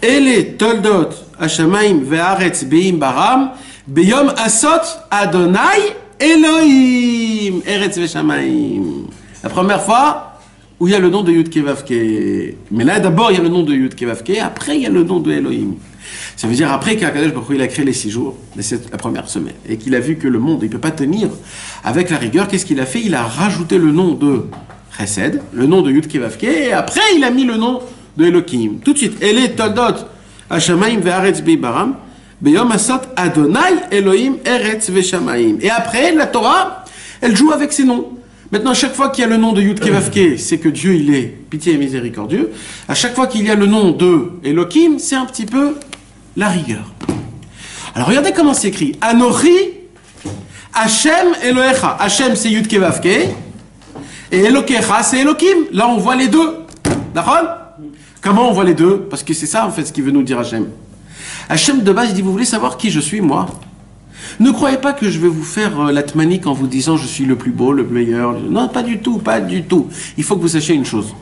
Ele toldot hashamayim ve'aretz be'im baram beyom asot Adonai Elohim eretz ve'shamayim. La première fois où il y a le nom de Yud Kei Vav Kei. Mais là d'abord il y a le nom de Yud Kei Vav Kei, après il y a le nom de Elohim. Ça veut dire après qu'Akadosh Baruch Hu il a créé les 6 jours, la première semaine, et qu'il a vu que le monde il ne peut pas tenir avec la rigueur, qu'est-ce qu'il a fait? Il a rajouté le nom de Chesed, le nom de Yud Kei Vav Kei, et après il a mis le nom de Elohim. Tout de suite, Ele toldot hashamayim ve'aretz be'baram beyom asot Adonai Elohim eretz ve'shamayim. Et après la Torah, elle joue avec ses noms. Maintenant, à chaque fois qu'il y a le nom de Yud Kei Vav Kei, c'est que Dieu il est pitié et miséricordieux. À chaque fois qu'il y a le nom de Elohim, c'est un petit peu la rigueur. Alors regardez comment c'est écrit. Anochi Hashem Elohecha. Hashem c'est Yud Kei Vav Kei et Elokecha c'est Elohim. Là on voit les deux. D'accord? Comment on voit les deux? Parce que c'est ça, en fait, ce qu'il veut nous dire Hachem. Hachem, de base, il dit, vous voulez savoir qui je suis, moi? Ne croyez pas que je vais vous faire la tmanique en vous disant je suis le plus beau, le meilleur. Non, pas du tout, pas du tout. Il faut que vous sachiez une chose.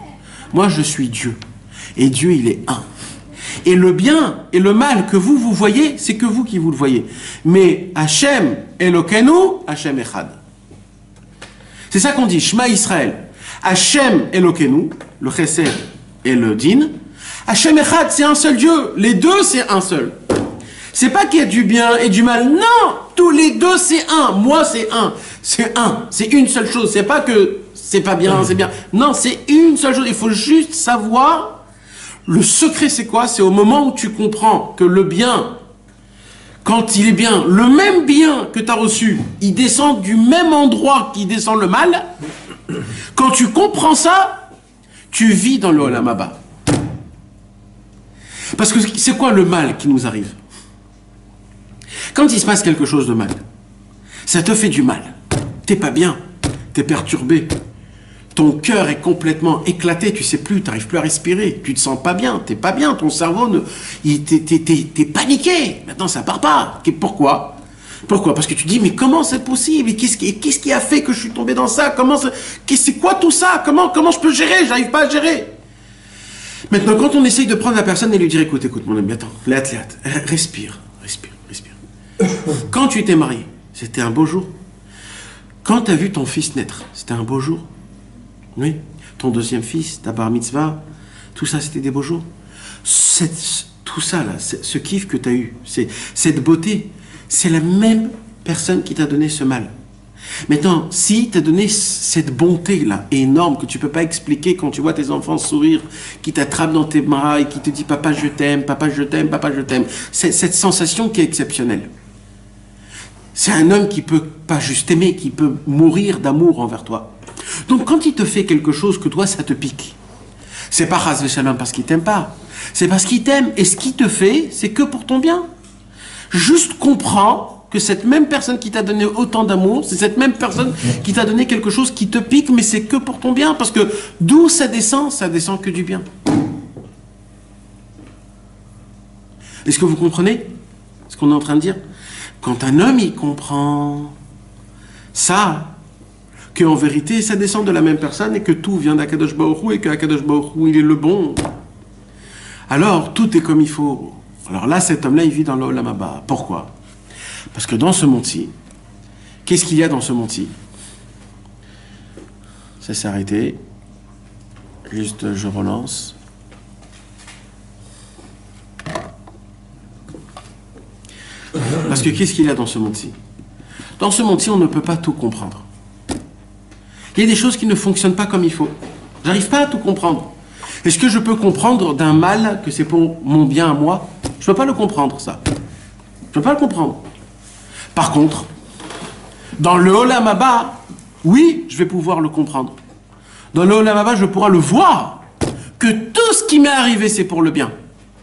Moi, je suis Dieu. Et Dieu, il est un. Et le bien et le mal que vous voyez, c'est que vous qui vous le voyez. Mais Hachem Elokeinu, Hachem Echad. C'est ça qu'on dit, Shema Israël. Hachem Elokeinu, le Chesed et le Din. Hachem Echad, c'est un seul Dieu. Les deux, c'est un seul. C'est pas qu'il y a du bien et du mal. Non, tous les deux, c'est un. Moi, c'est un. C'est un. C'est une seule chose. C'est pas que c'est pas bien, c'est bien. Non, c'est une seule chose. Il faut juste savoir. Le secret, c'est quoi? C'est au moment où tu comprends que le bien, quand il est bien, le même bien que tu as reçu, il descend du même endroit qui descend le mal. Quand tu comprends ça, tu vis dans le Olam Haba. Parce que c'est quoi le mal qui nous arrive? Quand il se passe quelque chose de mal, ça te fait du mal. T'es pas bien, t'es perturbé. Ton cœur est complètement éclaté, tu sais plus, tu n'arrives plus à respirer, tu te sens pas bien, t'es pas bien, ton cerveau, t'es paniqué. Maintenant, ça part pas. Pourquoi? Pourquoi? Parce que tu dis, mais comment c'est possible? Et qu'est-ce qui a fait que je suis tombé dans ça? C'est quoi tout ça? Comment je peux gérer? J'arrive pas à gérer. Maintenant, quand on essaye de prendre la personne et lui dire, écoute, mon ami, attends, respire. Quand tu t'es marié, c'était un beau jour. Quand tu as vu ton fils naître, c'était un beau jour. Oui, ton deuxième fils, ta bar mitzvah, tout ça, c'était des beaux jours. Tout ça, là, ce kiff que tu as eu, cette beauté, c'est la même personne qui t'a donné ce mal. Maintenant, si t'a donné cette bonté-là, énorme, que tu ne peux pas expliquer quand tu vois tes enfants sourire, qui t'attrapent dans tes bras et qui te dit « Papa, je t'aime, papa, je t'aime, papa, je t'aime », cette sensation qui est exceptionnelle. C'est un homme qui peut pas juste t'aimer, qui peut mourir d'amour envers toi. Donc quand il te fait quelque chose que toi, ça te pique, c'est pas Chas v'Shalom parce qu'il t'aime pas, c'est parce qu'il t'aime. Et ce qu'il te fait, c'est que pour ton bien. Juste comprends que cette même personne qui t'a donné autant d'amour, c'est cette même personne qui t'a donné quelque chose qui te pique, mais c'est que pour ton bien. Parce que d'où ça descend que du bien. Est-ce que vous comprenez ce qu'on est en train de dire? Quand un homme, il comprend ça, qu'en vérité, ça descend de la même personne et que tout vient d'Akadosh Baruch Hu et qu'Akadosh Baruch Hu, il est le bon, alors tout est comme il faut. Alors là, cet homme-là, il vit dans l'Olam Haba. Pourquoi? Parce que dans ce monde-ci, qu'est-ce qu'il y a dans ce monde-ci? Ça s'est arrêté. Juste, je relance. Parce que qu'est-ce qu'il y a dans ce monde-ci? Dans ce monde-ci, on ne peut pas tout comprendre. Il y a des choses qui ne fonctionnent pas comme il faut. J'arrive pas à tout comprendre. Est-ce que je peux comprendre d'un mal que c'est pour mon bien à moi? Je peux pas le comprendre, ça. Je peux pas le comprendre. Par contre, dans le Olam Haba, oui, je vais pouvoir le comprendre. Dans le Olam Haba, je pourrai le voir. Que tout ce qui m'est arrivé, c'est pour le bien.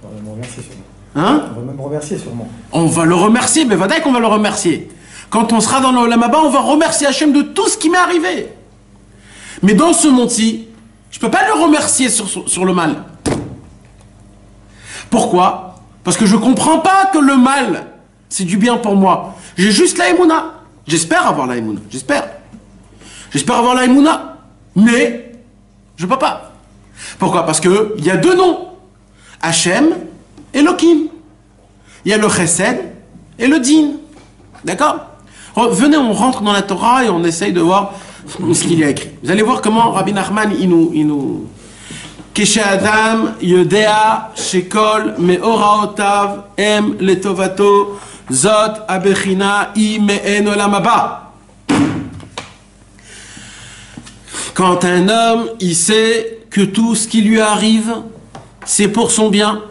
On va me remercier sûrement. Hein? On va même remercier sûrement. On va le remercier, mais va dire qu'on va le remercier. Quand on sera dans le Olam Haba, on va remercier Hachem de tout ce qui m'est arrivé. Mais dans ce monde-ci, je ne peux pas le remercier sur le mal. Pourquoi? Parce que je ne comprends pas que le mal, c'est du bien pour moi. J'ai juste la Emouna. J'espère avoir la Emouna. J'espère. J'espère avoir la Emouna. Mais je ne peux pas. Pourquoi? Parce qu'il y a deux noms. Hachem et Elohim. Il y a le Chesed et le Din. D'accord? Venez, on rentre dans la Torah et on essaye de voir ce qu'il y a écrit. Vous allez voir comment Rabbi Nachman, il nous... Keshe Adam, Yodea, Shekol, Meoraotav, Em, Letovato, Zot, Abechina, I, Meen, Olam Haba. Quand un homme, il sait que tout ce qui lui arrive, c'est pour son bien,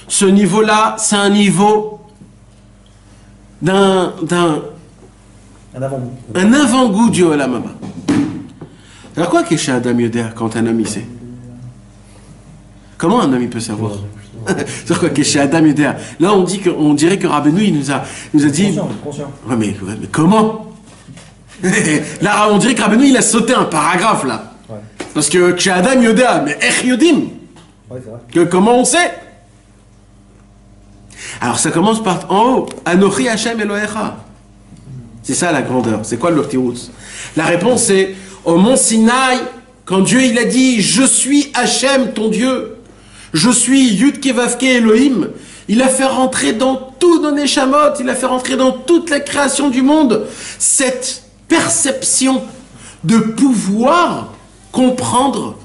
ce niveau-là, c'est un niveau un avant-goût du Olam Haba. Alors quoi Keshe Adam Yodea quand un homme il sait? Comment un homme il peut savoir? C'est quoi Keshe Adam Yodea? Là on dirait que Rabbeinu il nous a dit. Conscient. Ouais, mais comment? Là on dirait que Rabbeinu il a sauté un paragraphe là. Ouais. Parce que Keshe Adam Yodea, mais Ech Yodim. Ouais, c'est vrai. Que comment on sait? Alors ça commence par en haut. Anochi Hashem Elohecha. C'est ça la grandeur. C'est quoi le Tirutz? La réponse c'est au mont Sinaï, quand Dieu il a dit je suis Hashem ton Dieu, je suis Yud Kevavke Elohim, il a fait rentrer dans tout nos Neshamot, il a fait rentrer dans toute la création du monde cette perception de pouvoir comprendre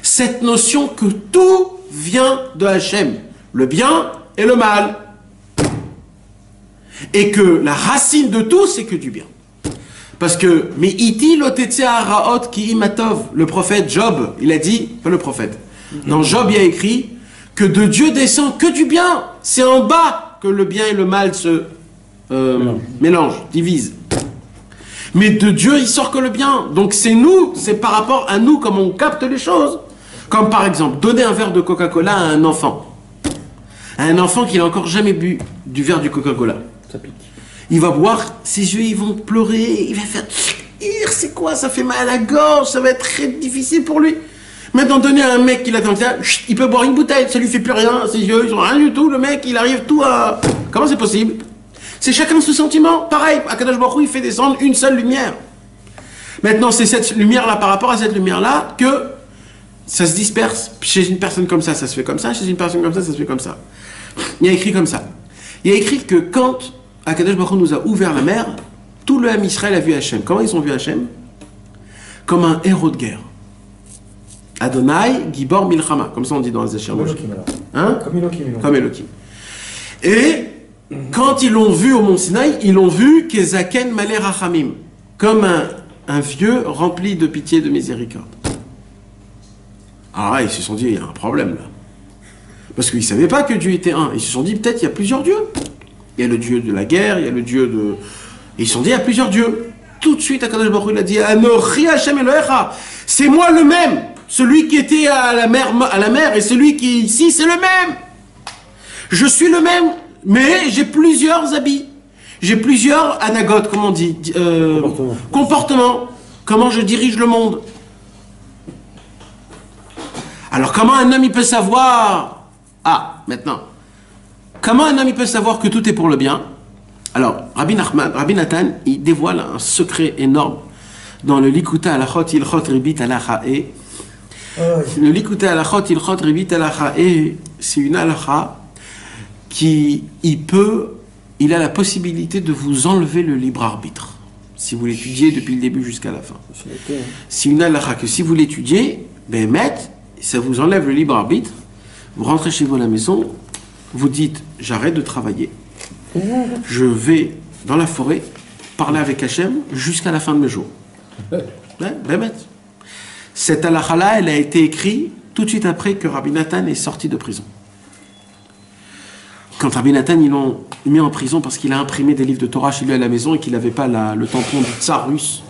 cette notion que tout vient de Hashem, le bien et le mal. Et que la racine de tout, c'est que du bien. Parce que, mais iti lotetse haraot ki imatov, le prophète Job, il a dit, pas le prophète, dans Job il y a écrit que de Dieu descend que du bien. C'est en bas que le bien et le mal se mélangent, divisent. Mais de Dieu, il sort que le bien. Donc c'est nous, c'est par rapport à nous, comment on capte les choses. Comme par exemple, donner un verre de Coca-Cola à un enfant. À un enfant qui n'a encore jamais bu du verre du Coca-Cola. Ça pique. Il va boire, ses yeux ils vont pleurer, il va faire c'est quoi, ça fait mal à la gorge, ça va être très difficile pour lui. Maintenant, donner à un mec qui l'attend là, il peut boire une bouteille, ça lui fait plus rien, ses yeux ils ont rien du tout, le mec il arrive tout à... Comment c'est possible? C'est chacun ce sentiment, pareil, Akadosh Baruch Hu, il fait descendre une seule lumière. Maintenant, c'est cette lumière-là, par rapport à cette lumière-là, que ça se disperse. Chez une personne comme ça se fait comme ça, chez une personne comme ça se fait comme ça. Il y a écrit comme ça. Il y a écrit que quand Akadosh Baruch Hu nous a ouvert la mer, tout le Ham Israël a vu Hachem. Comment ils ont vu Hachem? Comme un héros de guerre. Adonai, Gibor Milchama, comme ça on dit dans les Échelles. Hein? Comme Elohim. Comme Elohim. Et quand ils l'ont vu au mont Sinaï, ils l'ont vu Kezaken Malé Rachamim, comme un vieux rempli de pitié et de miséricorde. Alors là, ils se sont dit, il y a un problème là. Parce qu'ils ne savaient pas que Dieu était un. Ils se sont dit, peut-être il y a plusieurs dieux. Il y a le dieu de la guerre, il y a le dieu de... Et ils se sont dit, il y a plusieurs dieux. Tout de suite, Akadosh Baruch Hu, il a dit, Anochi Hashem Elohecha. C'est moi le même. Celui qui était à la mer et celui qui est ici, c'est le même. Je suis le même, mais j'ai plusieurs habits. J'ai plusieurs anagotes, comment on dit, comportements. Comment je dirige le monde. Alors comment un homme il peut savoir... Ah, maintenant. Comment un homme il peut savoir que tout est pour le bien? Alors, Rabbi Nathan, il dévoile un secret énorme dans le Likuta Alachot Ilchot Ribit Alachae. Le Likuta Alachot Ilchot Ribit Alachae, c'est une alacha qui, il a la possibilité de vous enlever le libre arbitre. Si vous l'étudiez depuis le début jusqu'à la fin. C'est une alacha que si vous l'étudiez, ben, ça vous enlève le libre arbitre. Vous rentrez chez vous à la maison, vous dites, j'arrête de travailler. Je vais dans la forêt parler avec Hachem jusqu'à la fin de mes jours. Cette halakha-là, elle a été écrite tout de suite après que Rabbi Nathan est sorti de prison. Quand Rabbi Nathan, ils l'ont mis en prison parce qu'il a imprimé des livres de Torah chez lui à la maison et qu'il n'avait pas le tampon du tsar russe.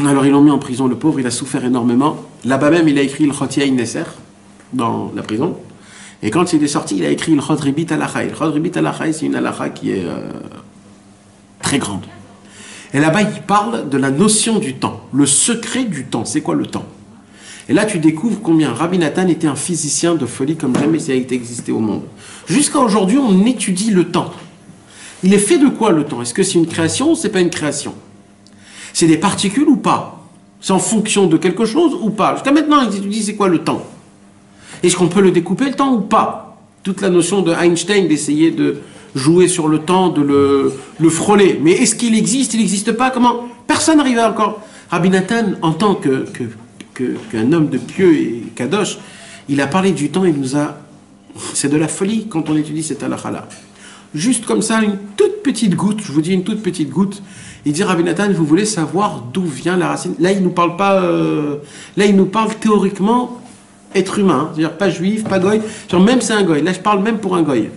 Alors ils l'ont mis en prison, le pauvre, il a souffert énormément. Là-bas même, il a écrit le Chotia Nesser dans la prison. Et quand il est sorti, il a écrit le Chot Ribit Alachai. Le Chot Ribit Alachai, c'est une alacha qui est très grande. Et là-bas, il parle de la notion du temps, le secret du temps. C'est quoi le temps? Et là, tu découvres combien Rabbi Nathan était un physicien de folie comme jamais ça a été existé au monde. Jusqu'à aujourd'hui, on étudie le temps. Il est fait de quoi le temps? Est-ce que c'est une création ou c'est pas une création? C'est des particules ou pas? C'est en fonction de quelque chose ou pas? Jusqu'à maintenant, ils étudient c'est quoi le temps? Est-ce qu'on peut le découper le temps ou pas? Toute la notion de Einstein d'essayer de jouer sur le temps, de le frôler. Mais est-ce qu'il existe? Il n'existe pas? Comment? Personne n'arrive encore. Rabbi Nathan, en tant qu'un homme de pieux et kadosh, il a parlé du temps, il nous a... C'est de la folie quand on étudie cette halakha-là. Juste comme ça, une toute petite goutte, je vous dis une toute petite goutte, il dit Rabbi Nathan, vous voulez savoir d'où vient la racine? Là, il nous parle pas... là, il nous parle théoriquement être humain, c'est-à-dire pas juif, pas goy, même c'est un goy. Là, je parle même pour un goy.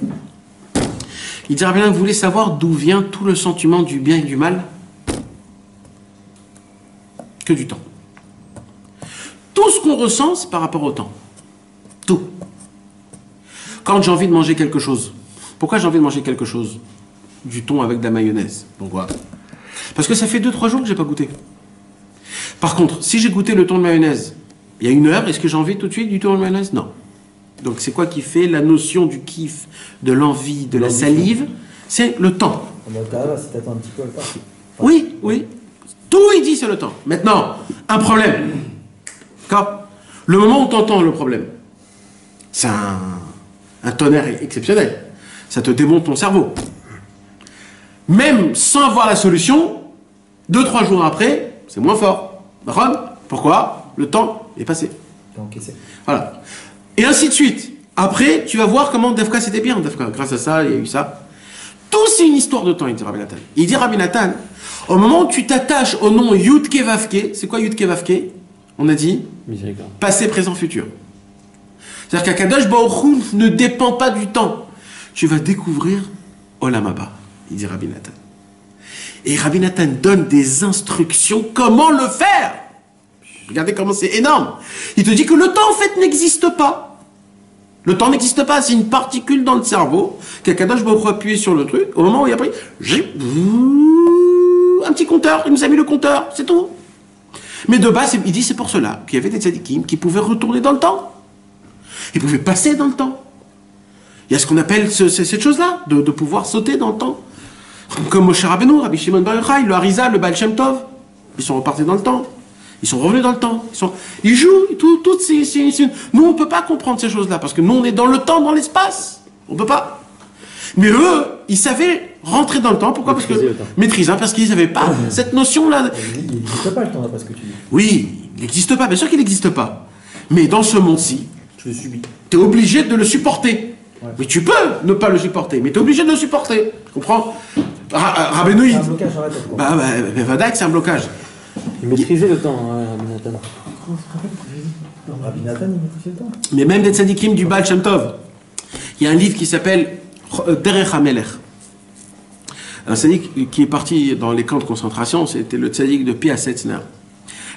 Il dit Rabbi Nathan, vous voulez savoir d'où vient tout le sentiment du bien et du mal? Que du temps. Tout ce qu'on ressent, c'est par rapport au temps. Tout. Quand j'ai envie de manger quelque chose, pourquoi j'ai envie de manger quelque chose? Du thon avec de la mayonnaise. Pourquoi? Parce que ça fait 2-3 jours que j'ai pas goûté. Par contre, si j'ai goûté le thon de mayonnaise il y a 1 heure, est-ce que j'ai envie tout de suite du thon de mayonnaise? Non. Donc c'est quoi qui fait la notion du kiff, de l'envie, de la salive? C'est le temps. Ça va si t'attends un petit peu à le faire. Oui, oui. Tout il dit c'est le temps. Maintenant, un problème. D'accord? Le moment où tu entends le problème, c'est un tonnerre exceptionnel. Ça te démonte ton cerveau. Même sans avoir la solution, 2-3 jours après, c'est moins fort. D'accord? Pourquoi? Le temps est passé. T'as encaissé. Voilà. Et ainsi de suite. Après, tu vas voir comment Defka c'était bien. Defka, grâce à ça, il y a eu ça. Tout c'est une histoire de temps, il dit Rabbi Nathan. Il dit Rabbi Nathan, au moment où tu t'attaches au nom Yudke Vavke, c'est quoi Yudke Vavke? On a dit Miséricorde. passé, présent, futur. C'est-à-dire qu'Akadosh Baruch Hu ne dépend pas du temps. Tu vas découvrir Olam Haba, il dit Rabbi Nathan. Et Rabbi Nathan donne des instructions comment le faire. Regardez comment c'est énorme. Il te dit que le temps en fait n'existe pas. Le temps n'existe pas, c'est une particule dans le cerveau qu'Akadosh Baruch Hu a appuyé sur le truc. Au moment où il a pris, un petit compteur, il nous a mis le compteur, c'est tout. Mais de base, il dit c'est pour cela qu'il y avait des tzadikim qui pouvaient retourner dans le temps. Ils pouvaient passer dans le temps. Il y a ce qu'on appelle cette chose-là, de pouvoir sauter dans le temps. Comme Moshe Rabbeinu, Rabbi Shimon Bar Yochai, le Harizal, le Baal Shem Tov, ils sont repartis dans le temps. Ils sont revenus dans le temps. Ils jouent, toutes ces... Nous, on ne peut pas comprendre ces choses-là, parce que nous, on est dans le temps, dans l'espace. On ne peut pas. Mais eux, ils savaient rentrer dans le temps. Pourquoi? Parce que maîtriser, parce qu'ils n'avaient pas cette notion-là. Il n'existe pas le temps, d'après ce que tu dis. Oui, il n'existe pas, bien sûr qu'il n'existe pas. Mais dans ce monde-ci, Je le subis. tu es obligé de le supporter. Ouais. Mais tu peux ne pas le supporter, mais tu es obligé de le supporter. Tu comprends? Rabbeinu, C'est il un dit... blocage dans la tête, quoi. Vadak, c'est un blocage. Il maîtrisait le temps, Rabbi Nathan. Rabbi Nathan, il maîtrisait le temps. Mais même des tzadikim du Baal Shem Tov. Il y a un livre qui s'appelle Derech HaMelech. Un tzadik qui est parti dans les camps de concentration, c'était le tzadik de Pia Setzner.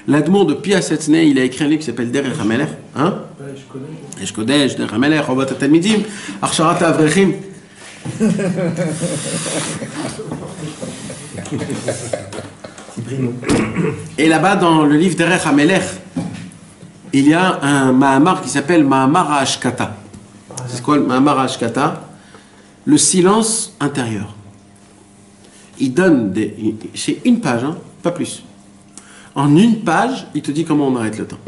L'admon de Pia Setzner, il a écrit un livre qui s'appelle Derech HaMelech. Hein? Esh Kodesh, Derech HaMelech, Chovat HaTalmidim, Achsharat HaAvrechim. Et là-bas, dans le livre Derech HaMelech, il y a un Mahamar qui s'appelle Mahamar HaAshkata. C'est quoi le Mahamar HaAshkata? Le silence intérieur. Il donne c'est une page, hein, pas plus. En une page, il te dit comment on arrête le temps.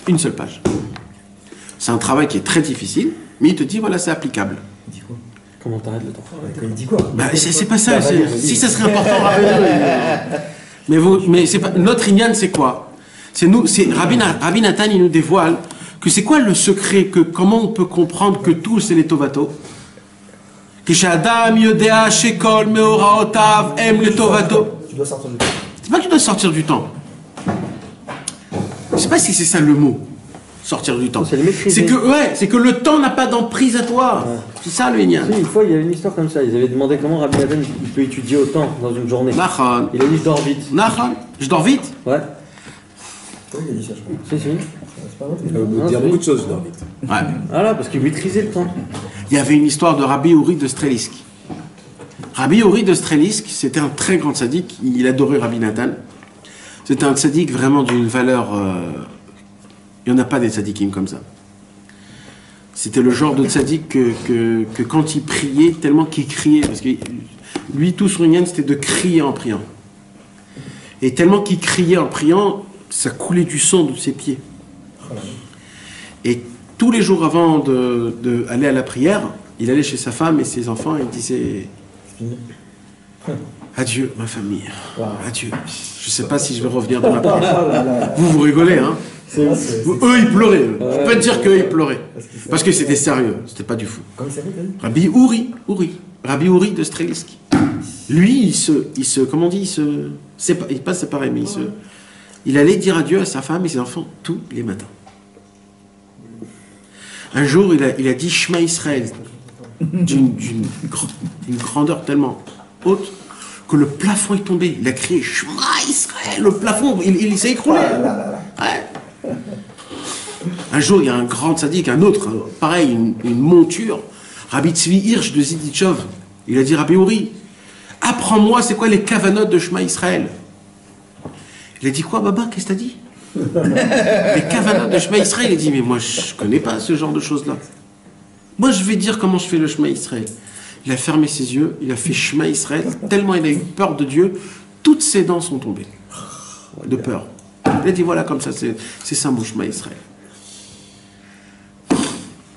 Une seule page. C'est un travail qui est très difficile, mais il te dit voilà, c'est applicable. Il dit quoi? Comment t'arrêtes le temps? Il dit quoi? Bah, c'est pas ça. Si ça serait important, mais c'est pas, notre Inyan, c'est quoi? C'est nous, c'est Rabbi Nathan, il nous dévoile que c'est quoi le secret, que comment on peut comprendre que tout c'est les tovato. Que chez Adam Yodea Shekol Meoraotav aime les tovato. Tu dois sortir du temps. C'est pas que tu dois sortir du temps. Je sais pas si c'est ça le mot. Sortir du temps. C'est le maîtriser. C'est que le temps n'a pas d'emprise à toi. Ouais. C'est ça le Inyan. Tu sais, une fois, il y a une histoire comme ça. Ils avaient demandé comment Rabbi Nathan il peut étudier autant dans une journée. Nachon. Il a dit je dors vite. Nachon. Je dors vite. Ouais. Oui, il a dit ça, je crois. Si, si. C'est pas vrai. Ça veut dire beaucoup de choses, je dors vite. Ouais. Voilà, parce qu'il maîtrisait le temps. Il y avait une histoire de Rabbi Uri de Strelisk. Rabbi Uri de Strelisk, c'était un très grand tzaddik. Il adorait Rabbi Nathan. C'était un tzaddik vraiment d'une valeur... il n'y en a pas des tzaddikim comme ça. C'était le genre de tzaddik que quand il priait, tellement qu'il criait, parce que lui, tout son lien, c'était de crier en priant. Et tellement qu'il criait en priant, ça coulait du sang de ses pieds. Et tous les jours avant d'aller à la prière, il allait chez sa femme et ses enfants et il disait « Adieu, ma famille. Adieu. Je ne sais pas si je vais revenir dans la prière. » Vous rigolez, hein? Eux, ils pleuraient. Je peux te dire qu'eux, ils pleuraient. Parce que c'était sérieux. C'était pas du fou. Comment il s'appelle, t'as dit? Rabbi Uri. Rabbi Uri de Strelisk. Lui, comment on dit, il pas séparé, mais il allait dire adieu à sa femme et ses enfants tous les matins. Un jour, il a dit Shema Israël d'une grandeur tellement haute que le plafond est tombé. Il a crié Shema Israël, le plafond, il s'est écroulé. Ouais. Un jour, il y a un grand tzaddik, un autre, pareil, une monture, Rabbi Tzvi Hirsch de Zidichov. Il a dit Rabbi Uri, apprends-moi c'est quoi les kavanotes de Shema Israël. Il a dit quoi, Baba? Qu'est-ce que t'as dit? Les kavanotes de Shema Israël. Il a dit mais moi je connais pas ce genre de choses-là. Moi, je vais dire comment je fais le Shema Israël. Il a fermé ses yeux, il a fait Shema Israël, tellement il a eu peur de Dieu, toutes ses dents sont tombées de peur. Il a dit voilà, comme ça, c'est ça mon Shema Israël.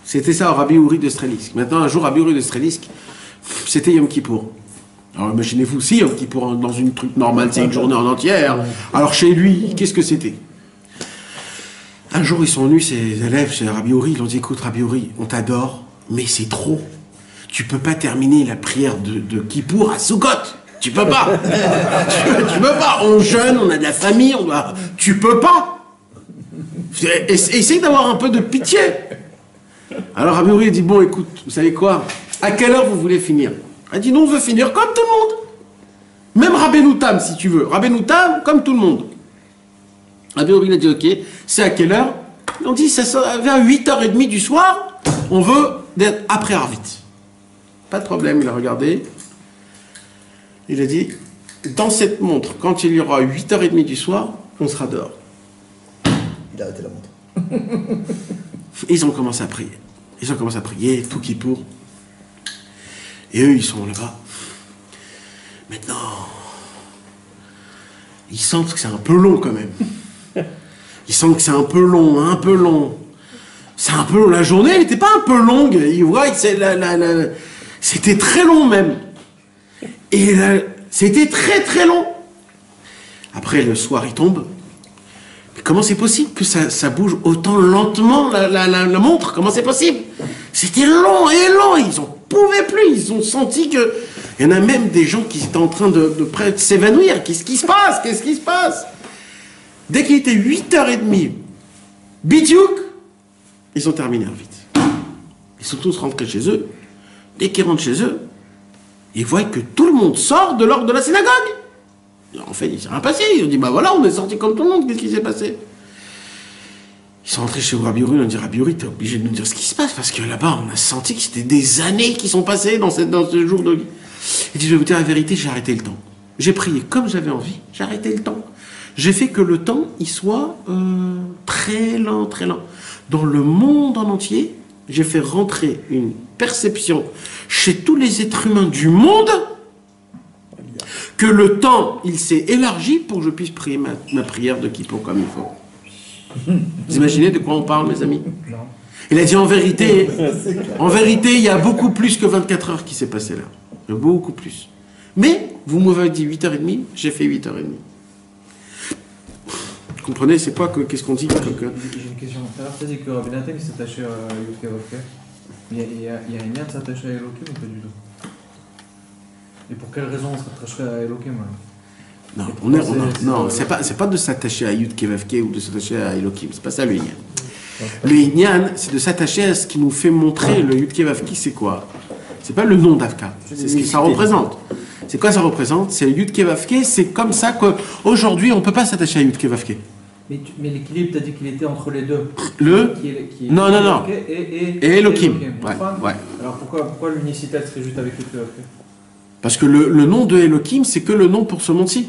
C'était ça au Rabbi Uri de Strelisk. Maintenant, un jour, Rabbi Uri de Strelisk, c'était Yom Kippour. Alors imaginez-vous, si Yom Kippour, dans une truc normale, c'est une journée en entière. Alors chez lui, qu'est-ce que c'était? Un jour, ils sont venus, ses élèves, chez Rabbi Uri, ils ont dit, écoute Rabbi Uri, on t'adore, mais c'est trop. Tu peux pas terminer la prière de Kippour à Sukkot. Tu peux pas. tu peux pas. On jeûne, on a de la famille, tu peux pas. Essaye d'avoir un peu de pitié. Alors Rabbi Uri a dit, bon écoute, vous savez quoi? À quelle heure vous voulez finir? Il a dit, non, on veut finir comme tout le monde. Même Rabbeinu Tam, si tu veux. Rabbeinu Tam, comme tout le monde. Rabbi Uri a dit, ok, c'est à quelle heure? On dit, ça vers 8h30 du soir, on veut d'être après Arvit. Pas de problème, il a regardé. Il a dit, dans cette montre, quand il y aura 8h30 du soir, on sera dehors. Il a arrêté la montre. Ils ont commencé à prier. Ils ont commencé à prier, tout qui pour. Et eux, ils sont là-bas. Maintenant, ils sentent que c'est un peu long quand même. Ils sentent que c'est un peu long, un peu long. C'est un peu long. La journée, elle n'était pas un peu longue. Ils voient que c'était très long même. Et c'était très très long. Après, le soir, il tombe. Mais comment c'est possible que ça bouge autant lentement, la montre? Comment c'est possible? C'était long et long. Ils n'en pouvaient plus. Ils ont senti que... Il y en a même des gens qui étaient en train de près de s'évanouir. Qu'est-ce qui se passe? Qu'est-ce qui se passe? Dès qu'il était 8h30, bidiouk, ils ont terminé vite. Ils sont tous rentrés chez eux. Dès qu'ils rentrent chez eux, ils voient que tout le monde sort de l'ordre de la synagogue. En fait, il s'est rien passé. Ils ont dit, bah voilà, on est sortis comme tout le monde. Qu'est-ce qui s'est passé? Ils sont rentrés chez Rabbi Uri. On a dit, Rabbi Uri, t'es obligé de nous dire ce qui se passe. Parce que là-bas, on a senti que c'était des années qui sont passées dans ce jour de... Il dit, je vais vous dire la vérité, j'ai arrêté le temps. J'ai prié comme j'avais envie. J'ai arrêté le temps. J'ai fait que le temps, il soit très lent, très lent. Dans le monde en entier, j'ai fait rentrer une perception chez tous les êtres humains du monde que le temps, il s'est élargi pour que je puisse prier ma prière de Kippour comme il faut. Vous imaginez de quoi on parle, mes amis? Non. Il a dit en vérité, il y a beaucoup plus que 24 heures qui s'est passé là. Il y a beaucoup plus. Mais, vous m'avez dit 8h30, j'ai fait 8h30. Vous comprenez, c'est pas que qu'est-ce qu'on dit que... J'ai une question. Alors, tu as dit que Rabbi Nathan s'attachait à Yudke Vavke. Il y a un lien de s'attacher à Elohim ou pas du tout? Et pour quelle raison on s'attacherait à Elohim? Non, c'est pas de s'attacher à Yudke Vavke ou de s'attacher à Elohim, c'est pas ça le Inyan. Le Inyan, c'est de s'attacher à ce qui nous fait montrer le Yudke Vavke, c'est quoi? C'est pas le nom d'Avka, c'est ce que ça représente. C'est quoi ça représente? C'est le Yudke Vavke, c'est comme ça qu'aujourd'hui on peut pas s'attacher à Yudke Vavke. Mais l'équilibre, tu as dit qu'il était entre les deux. Non. Et Elohim. Ouais. Alors pourquoi l'unicité elle serait juste avec Yudke Vavke? Parce que le nom de Elohim, c'est que le nom pour ce monde-ci.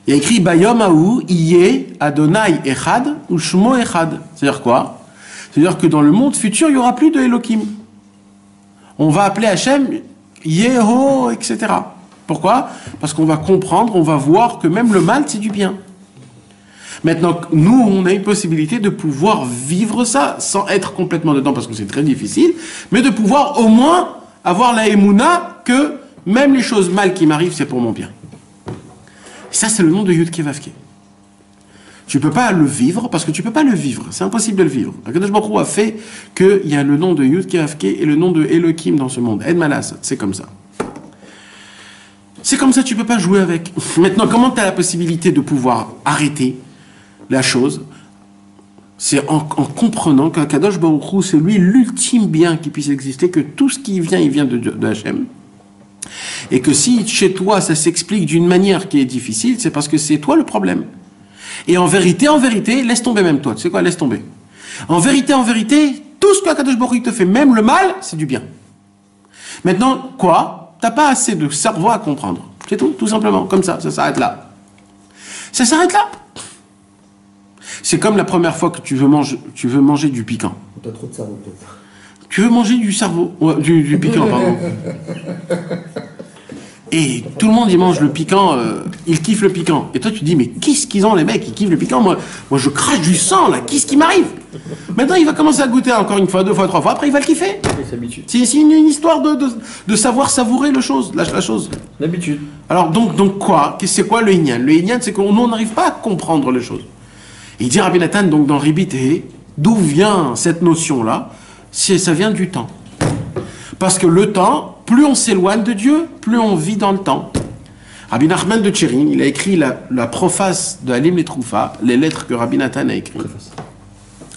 Il y a écrit Bayom Aou, Iye, Adonai Echad, ou Shmo Echad. C'est-à-dire quoi? C'est-à-dire que dans le monde futur, il n'y aura plus de Elohim. On va appeler Hachem Yeho, etc. Pourquoi? Parce qu'on va comprendre, on va voir que même le mal, c'est du bien. Maintenant, nous, on a une possibilité de pouvoir vivre ça sans être complètement dedans, parce que c'est très difficile, mais de pouvoir au moins avoir la émouna que même les choses mal qui m'arrivent, c'est pour mon bien. Et ça, c'est le nom de Yudke Vavke. Tu ne peux pas le vivre, parce que tu ne peux pas le vivre. C'est impossible de le vivre. Akadosh Baruch Hu a fait qu'il y a le nom de Yudke Vavke et le nom de Elohim dans ce monde. Ed Malas, c'est comme ça. C'est comme ça, tu ne peux pas jouer avec. Maintenant, comment tu as la possibilité de pouvoir arrêter la chose? C'est en comprenant qu'Akadosh Baruch Hu, c'est lui l'ultime bien qui puisse exister, que tout ce qui vient, il vient de Hachem. Et que si chez toi, ça s'explique d'une manière qui est difficile, c'est parce que c'est toi le problème. Et en vérité, laisse tomber même toi. Tu sais quoi, laisse tomber. En vérité, tout ce que Akadosh Baruch Hu te fait, même le mal, c'est du bien. Maintenant, quoi? T'as pas assez de cerveau à comprendre. C'est tout simplement. Comme ça s'arrête là. Ça s'arrête là. C'est comme la première fois que tu veux manger du piquant. T'as trop de cerveau peut-être. tu veux manger du cerveau, du piquant, pardon. Et tout le monde, il mange le piquant, il kiffe le piquant. Et toi, tu dis, mais qu'est-ce qu'ils ont, les mecs, ils kiffent le piquant? Moi, je crache du sang, là, qu'est-ce qui m'arrive? Maintenant, il va commencer à goûter encore une fois, deux fois, trois fois, après, il va le kiffer. Il s'habitue. C'est une histoire de savoir savourer la chose. L'habitude. Alors, donc quoi? C'est quoi le Inyan? Le Inyan, c'est qu'on n'arrive pas à comprendre les choses. Et il dit Rabbi Nathan, donc dans Ribité, d'où vient cette notion-là? Ça vient du temps. Parce que le temps, plus on s'éloigne de Dieu, plus on vit dans le temps. Rabbi Nachman de Tchérin, il a écrit la préface de Halim les Troufa, les lettres que Rabbi Nathan a écrites.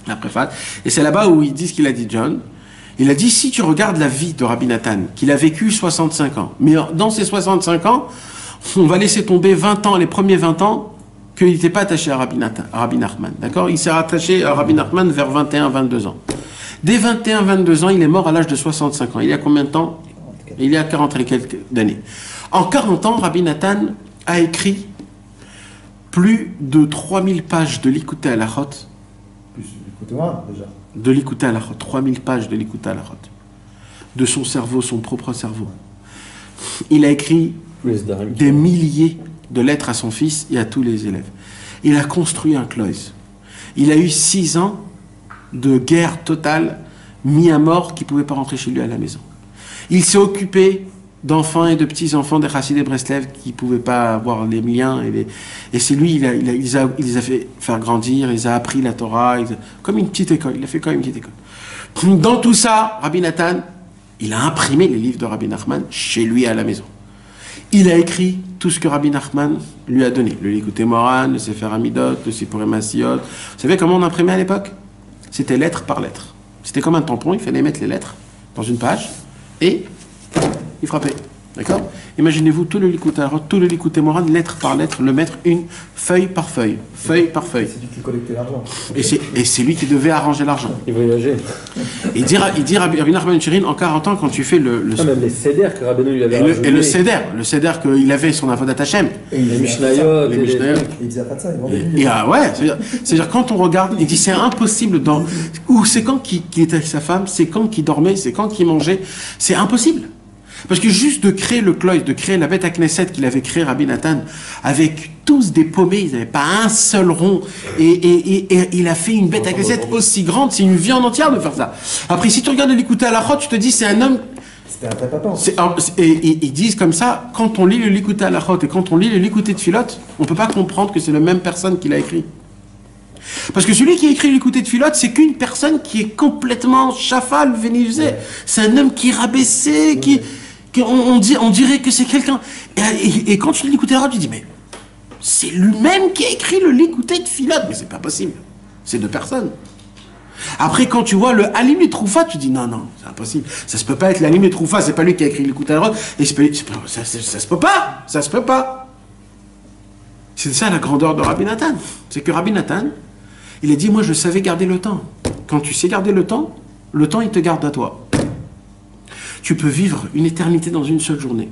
La préface. Et c'est là-bas où il dit ce qu'il a dit, John. Il a dit, si tu regardes la vie de Rabbi Nathan, qu'il a vécu 65 ans, mais dans ces 65 ans, on va laisser tomber 20 ans, les premiers 20 ans, qu'il n'était pas attaché à Rabbi Nachman. D'accord? Il s'est rattaché à Rabbi Nachman vers 21-22 ans. Dès 21-22 ans, il est mort à l'âge de 65 ans. Il y a combien de temps? Il y a 40 et quelques d'années. En 40 ans, Rabbi Nathan a écrit plus de 3000 pages de l'Ikouté à la Chot. Écoutez-moi, déjà. De l'Ikouté à la Chot. 3000 pages de l'Ikouté à la Chot. De son cerveau, son propre cerveau. Il a écrit des milliers de lettres à son fils et à tous les élèves. Il a construit un cloïs. Il a eu 6 ans de guerre totale, mis à mort, qui ne pouvaient pas rentrer chez lui à la maison. Il s'est occupé d'enfants et de petits-enfants des Chassidés Breslev qui ne pouvaient pas avoir les liens. Et c'est lui, il les a fait faire grandir, il les a appris la Torah, comme une petite école. Il a fait comme une petite école. Dans tout ça, Rabbi Nathan, il a imprimé les livres de Rabbi Nachman chez lui à la maison. Il a écrit tout ce que Rabbi Nachman lui a donné. Le Likutei Moharan, le Sefer Amidot, le Sipurim Massiot. Vous savez comment on imprimait à l'époque? C'était lettre par lettre. C'était comme un tampon, il fallait mettre les lettres dans une page et il frappait. D'accord? Imaginez-vous tout le Likutei Moharan, lettre par lettre, le mettre une feuille par feuille. Feuille par feuille. C'est lui qui collectait l'argent. Et c'est lui qui devait arranger l'argent. Il voyageait. Il dit Rabbi Nachman Tchérin, en 40 ans, quand tu fais le même les CDR que Rabbeinu lui avait et le CDR qu'il avait son Avodat Hashem. Et il Les faisait Mishnayot. Les Mishnayot. il faisait pas de ça, il vendait Et ouais, c'est-à-dire quand on regarde, il dit c'est impossible ou c'est quand qu'il était avec sa femme, c'est quand qu'il dormait, c'est quand qu'il mangeait, c'est impossible. Parce que juste de créer le cloïs, de créer la bête à Knesset qu'il avait créé Rabbi Nathan, avec tous des paumés, ils n'avaient pas un seul rond, et il a fait une bête à Knesset aussi grande, c'est une viande entière de faire ça. Après, si tu regardes l'Ikouté à la Chot, tu te dis c'est un homme. C'était un papa. Et ils disent comme ça, quand on lit le Likouté à la Chot et quand on lit le Likouté de Philot, on ne peut pas comprendre que c'est la même personne qui l'a écrit. Parce que celui qui a écrit l'Ikouté de Philot, c'est qu'une personne qui est complètement chafal, vénusé. Ouais. C'est un homme qui est rabaissé, on dirait que c'est quelqu'un. Et quand tu lis l'Ikouté de la Chot, tu dis, mais c'est lui-même qui a écrit le Likouté de Philot. Mais c'est pas possible. C'est 2 personnes. Après, quand tu vois le Halim les Troufa, tu dis non, c'est impossible. Ça se peut pas être l'Halim les Troufa, c'est pas lui qui a écrit l'Ikouté de la Chot. Et ça se peut pas. Ça se peut pas. C'est ça la grandeur de Rabbi Nathan. C'est que Rabbi Nathan, il a dit, moi je savais garder le temps. Quand tu sais garder le temps il te garde à toi. Tu peux vivre une éternité dans une seule journée.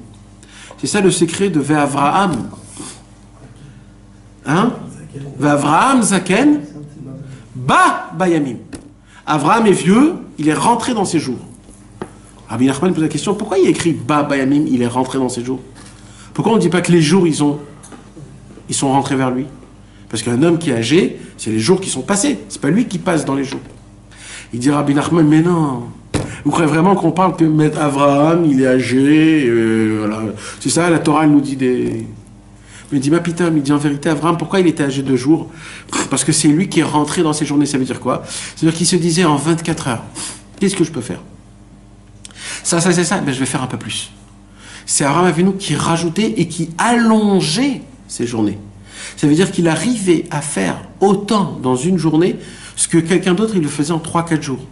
C'est ça le secret de Ve'avraham. Hein? Ve'avraham Zaken, Bayamim. Avraham est vieux, il est rentré dans ses jours. Rabbi Nachman pose la question, pourquoi il a écrit Bayamim, il est rentré dans ses jours? Pourquoi on ne dit pas que les jours, ils sont rentrés vers lui? Parce qu'un homme qui est âgé, c'est les jours qui sont passés. C'est pas lui qui passe dans les jours. Il dit Rabbi Nachman, mais non. Vous croyez vraiment qu'on parle que Maître Avraham, il est âgé, voilà. C'est ça, la Torah, elle nous dit des... Mais il dit, ma putain, il dit en vérité, Avraham, pourquoi il était âgé 2 jours? Parce que c'est lui qui est rentré dans ses journées. Ça veut dire quoi? C'est-à-dire qu'il se disait en 24 heures, qu'est-ce que je peux faire? Ça, c'est ça, ben, je vais faire un peu plus. C'est Avraham Avinu qui rajoutait et qui allongeait ses journées. Ça veut dire qu'il arrivait à faire autant dans une journée ce que quelqu'un d'autre, il le faisait en 3-4 jours.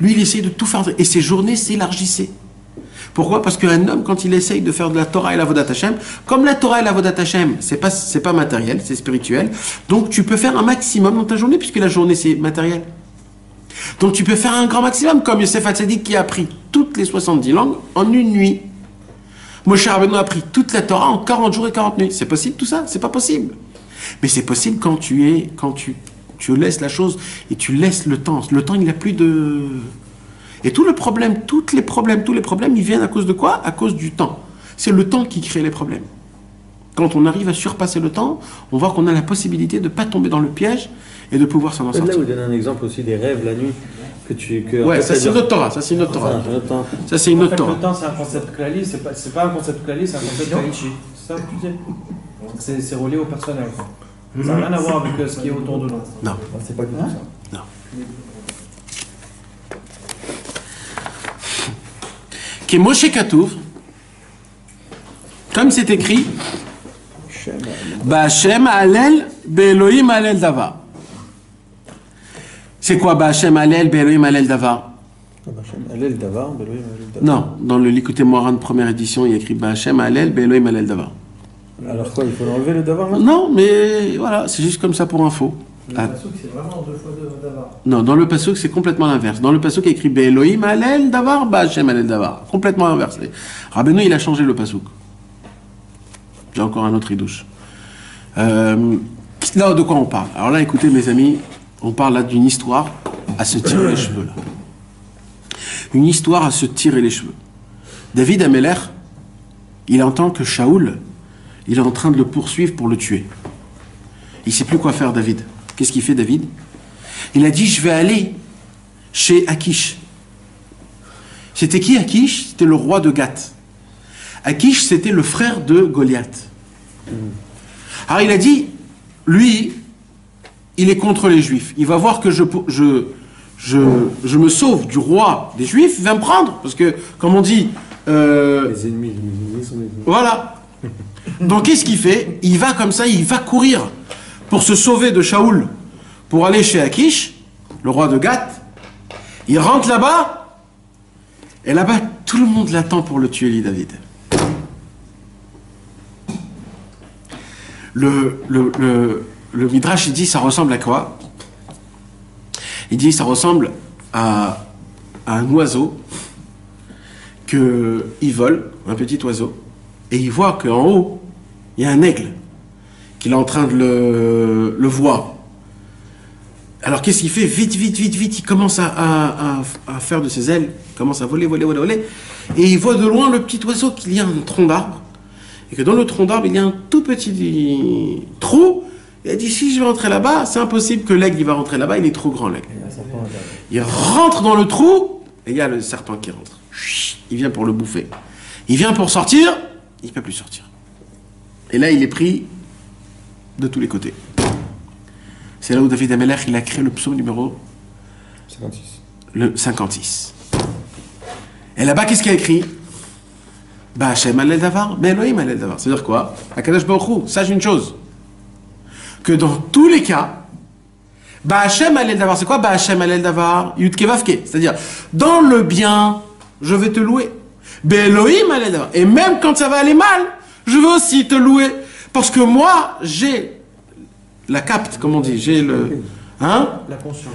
Lui, il essayait de tout faire et ses journées s'élargissaient. Pourquoi? Parce qu'un homme, quand il essaye de faire de la Torah et la Avodat Hashem, comme la Torah et la Avodat Hashem, c'est pas matériel, c'est spirituel, donc tu peux faire un maximum dans ta journée, puisque la journée, c'est matériel. Donc tu peux faire un grand maximum, comme Yosef Hatzadik qui a appris toutes les 70 langues en une nuit. Moshe Rabbeinu a appris toute la Torah en 40 jours et 40 nuits. C'est possible tout ça? C'est pas possible. Mais c'est possible quand tu laisses la chose et tu laisses le temps. Le temps, il n'a plus de... Et tout le problème, tous les problèmes, ils viennent à cause de quoi? À cause du temps. C'est le temps qui crée les problèmes. Quand on arrive à surpasser le temps, on voit qu'on a la possibilité de ne pas tomber dans le piège et de pouvoir s'en sortir. Là, vous donnez un exemple aussi des rêves la nuit Ouais, ça c'est une autre Torah. Ça c'est une autre Torah. Ça c'est une autre Torah. Le temps, c'est un concept klali, c'est pas un concept klali, c'est un concept kaichi. C'est ça que tu dis? C'est relié au personnel. Quoi. Ça n'a rien à voir avec ce qui est autour de nous. Non. C'est pas du tout ça. Non. Qui est Moshe Katouv, comme c'est écrit, Ba'Hashem Alel Be'Elohim Alel Davar. C'est quoi Ba'Hashem Alel Be'Elohim Alel Davar? Alel Davar, Be'Elohim Alel Davar. Non, dans le Likutei Moharan première édition, il y a écrit Ba'Hashem Alel Be'Elohim Alel Davar. Alors quoi, il faut enlever le Davar là? Non, mais voilà, c'est juste comme ça pour info. Le Passouk, c'est vraiment 2 fois 2 Davar. Non, dans le Passouk, c'est complètement l'inverse. Dans le Passouk, il y a écrit Be'Elohim Alel Davar, Ba'Hashem Alel Davar. Complètement inversé. Rabbeinu, il a changé le Passouk. J'ai encore un autre idouche. Là, de quoi on parle? Alors là, écoutez, mes amis, on parle là d'une histoire à se tirer les cheveux. Là. Une histoire à se tirer les cheveux. David Améler, il entend que Shaoul, il est en train de le poursuivre pour le tuer. Il ne sait plus quoi faire, David. Qu'est-ce qu'il fait, David? Il a dit, je vais aller chez Akish. C'était qui, Akish? C'était le roi de Gath. Akish, c'était le frère de Goliath. Alors il a dit, lui, il est contre les Juifs. Il va voir que je me sauve du roi des Juifs, il va me prendre. Parce que, comme on dit... Les ennemis sont les ennemis. Voilà. Donc qu'est-ce qu'il fait? Il va comme ça, il va courir pour se sauver de Shaoul, pour aller chez Akish, le roi de Gath. Il rentre là-bas, et là-bas, tout le monde l'attend pour le tuer, lui, David. Le Midrash, il dit, ça ressemble à quoi? Il dit, ça ressemble à un oiseau qu'il vole, un petit oiseau, et il voit qu'en haut, il y a un aigle, qu'il est en train de le voir. Alors qu'est-ce qu'il fait? Vite, il commence à faire de ses ailes, il commence à voler, et il voit de loin le petit oiseau qu'il y a un tronc d'arbre, et que dans le tronc d'arbre, il y a un tout petit trou. Il a dit, si je vais rentrer là-bas, c'est impossible que l'aigle il va rentrer là-bas, il est trop grand, l'aigle. Il rentre dans le trou, et il y a le serpent qui rentre. Il vient pour le bouffer. Il vient pour sortir, il ne peut plus sortir. Et là, il est pris de tous les côtés. C'est là où David Améler, il a créé le psaume numéro 56. Le 56. Et là-bas, qu'est-ce qu'il a écrit? Ba'Hashem Alel Davar, Be'Elohim Alel Davar. C'est-à-dire quoi? Akadosh Baruch Hu, sache une chose, que dans tous les cas, Ba'Hashem Alel Davar, c'est quoi Ba'Hashem Alel Davar? Yudke Vavke. C'est-à-dire, dans le bien, je vais te louer. Be'Elohim Alel Davar. Et même quand ça va aller mal, je veux aussi te louer. Parce que moi, j'ai la capte, comme on dit, j'ai le... Hein?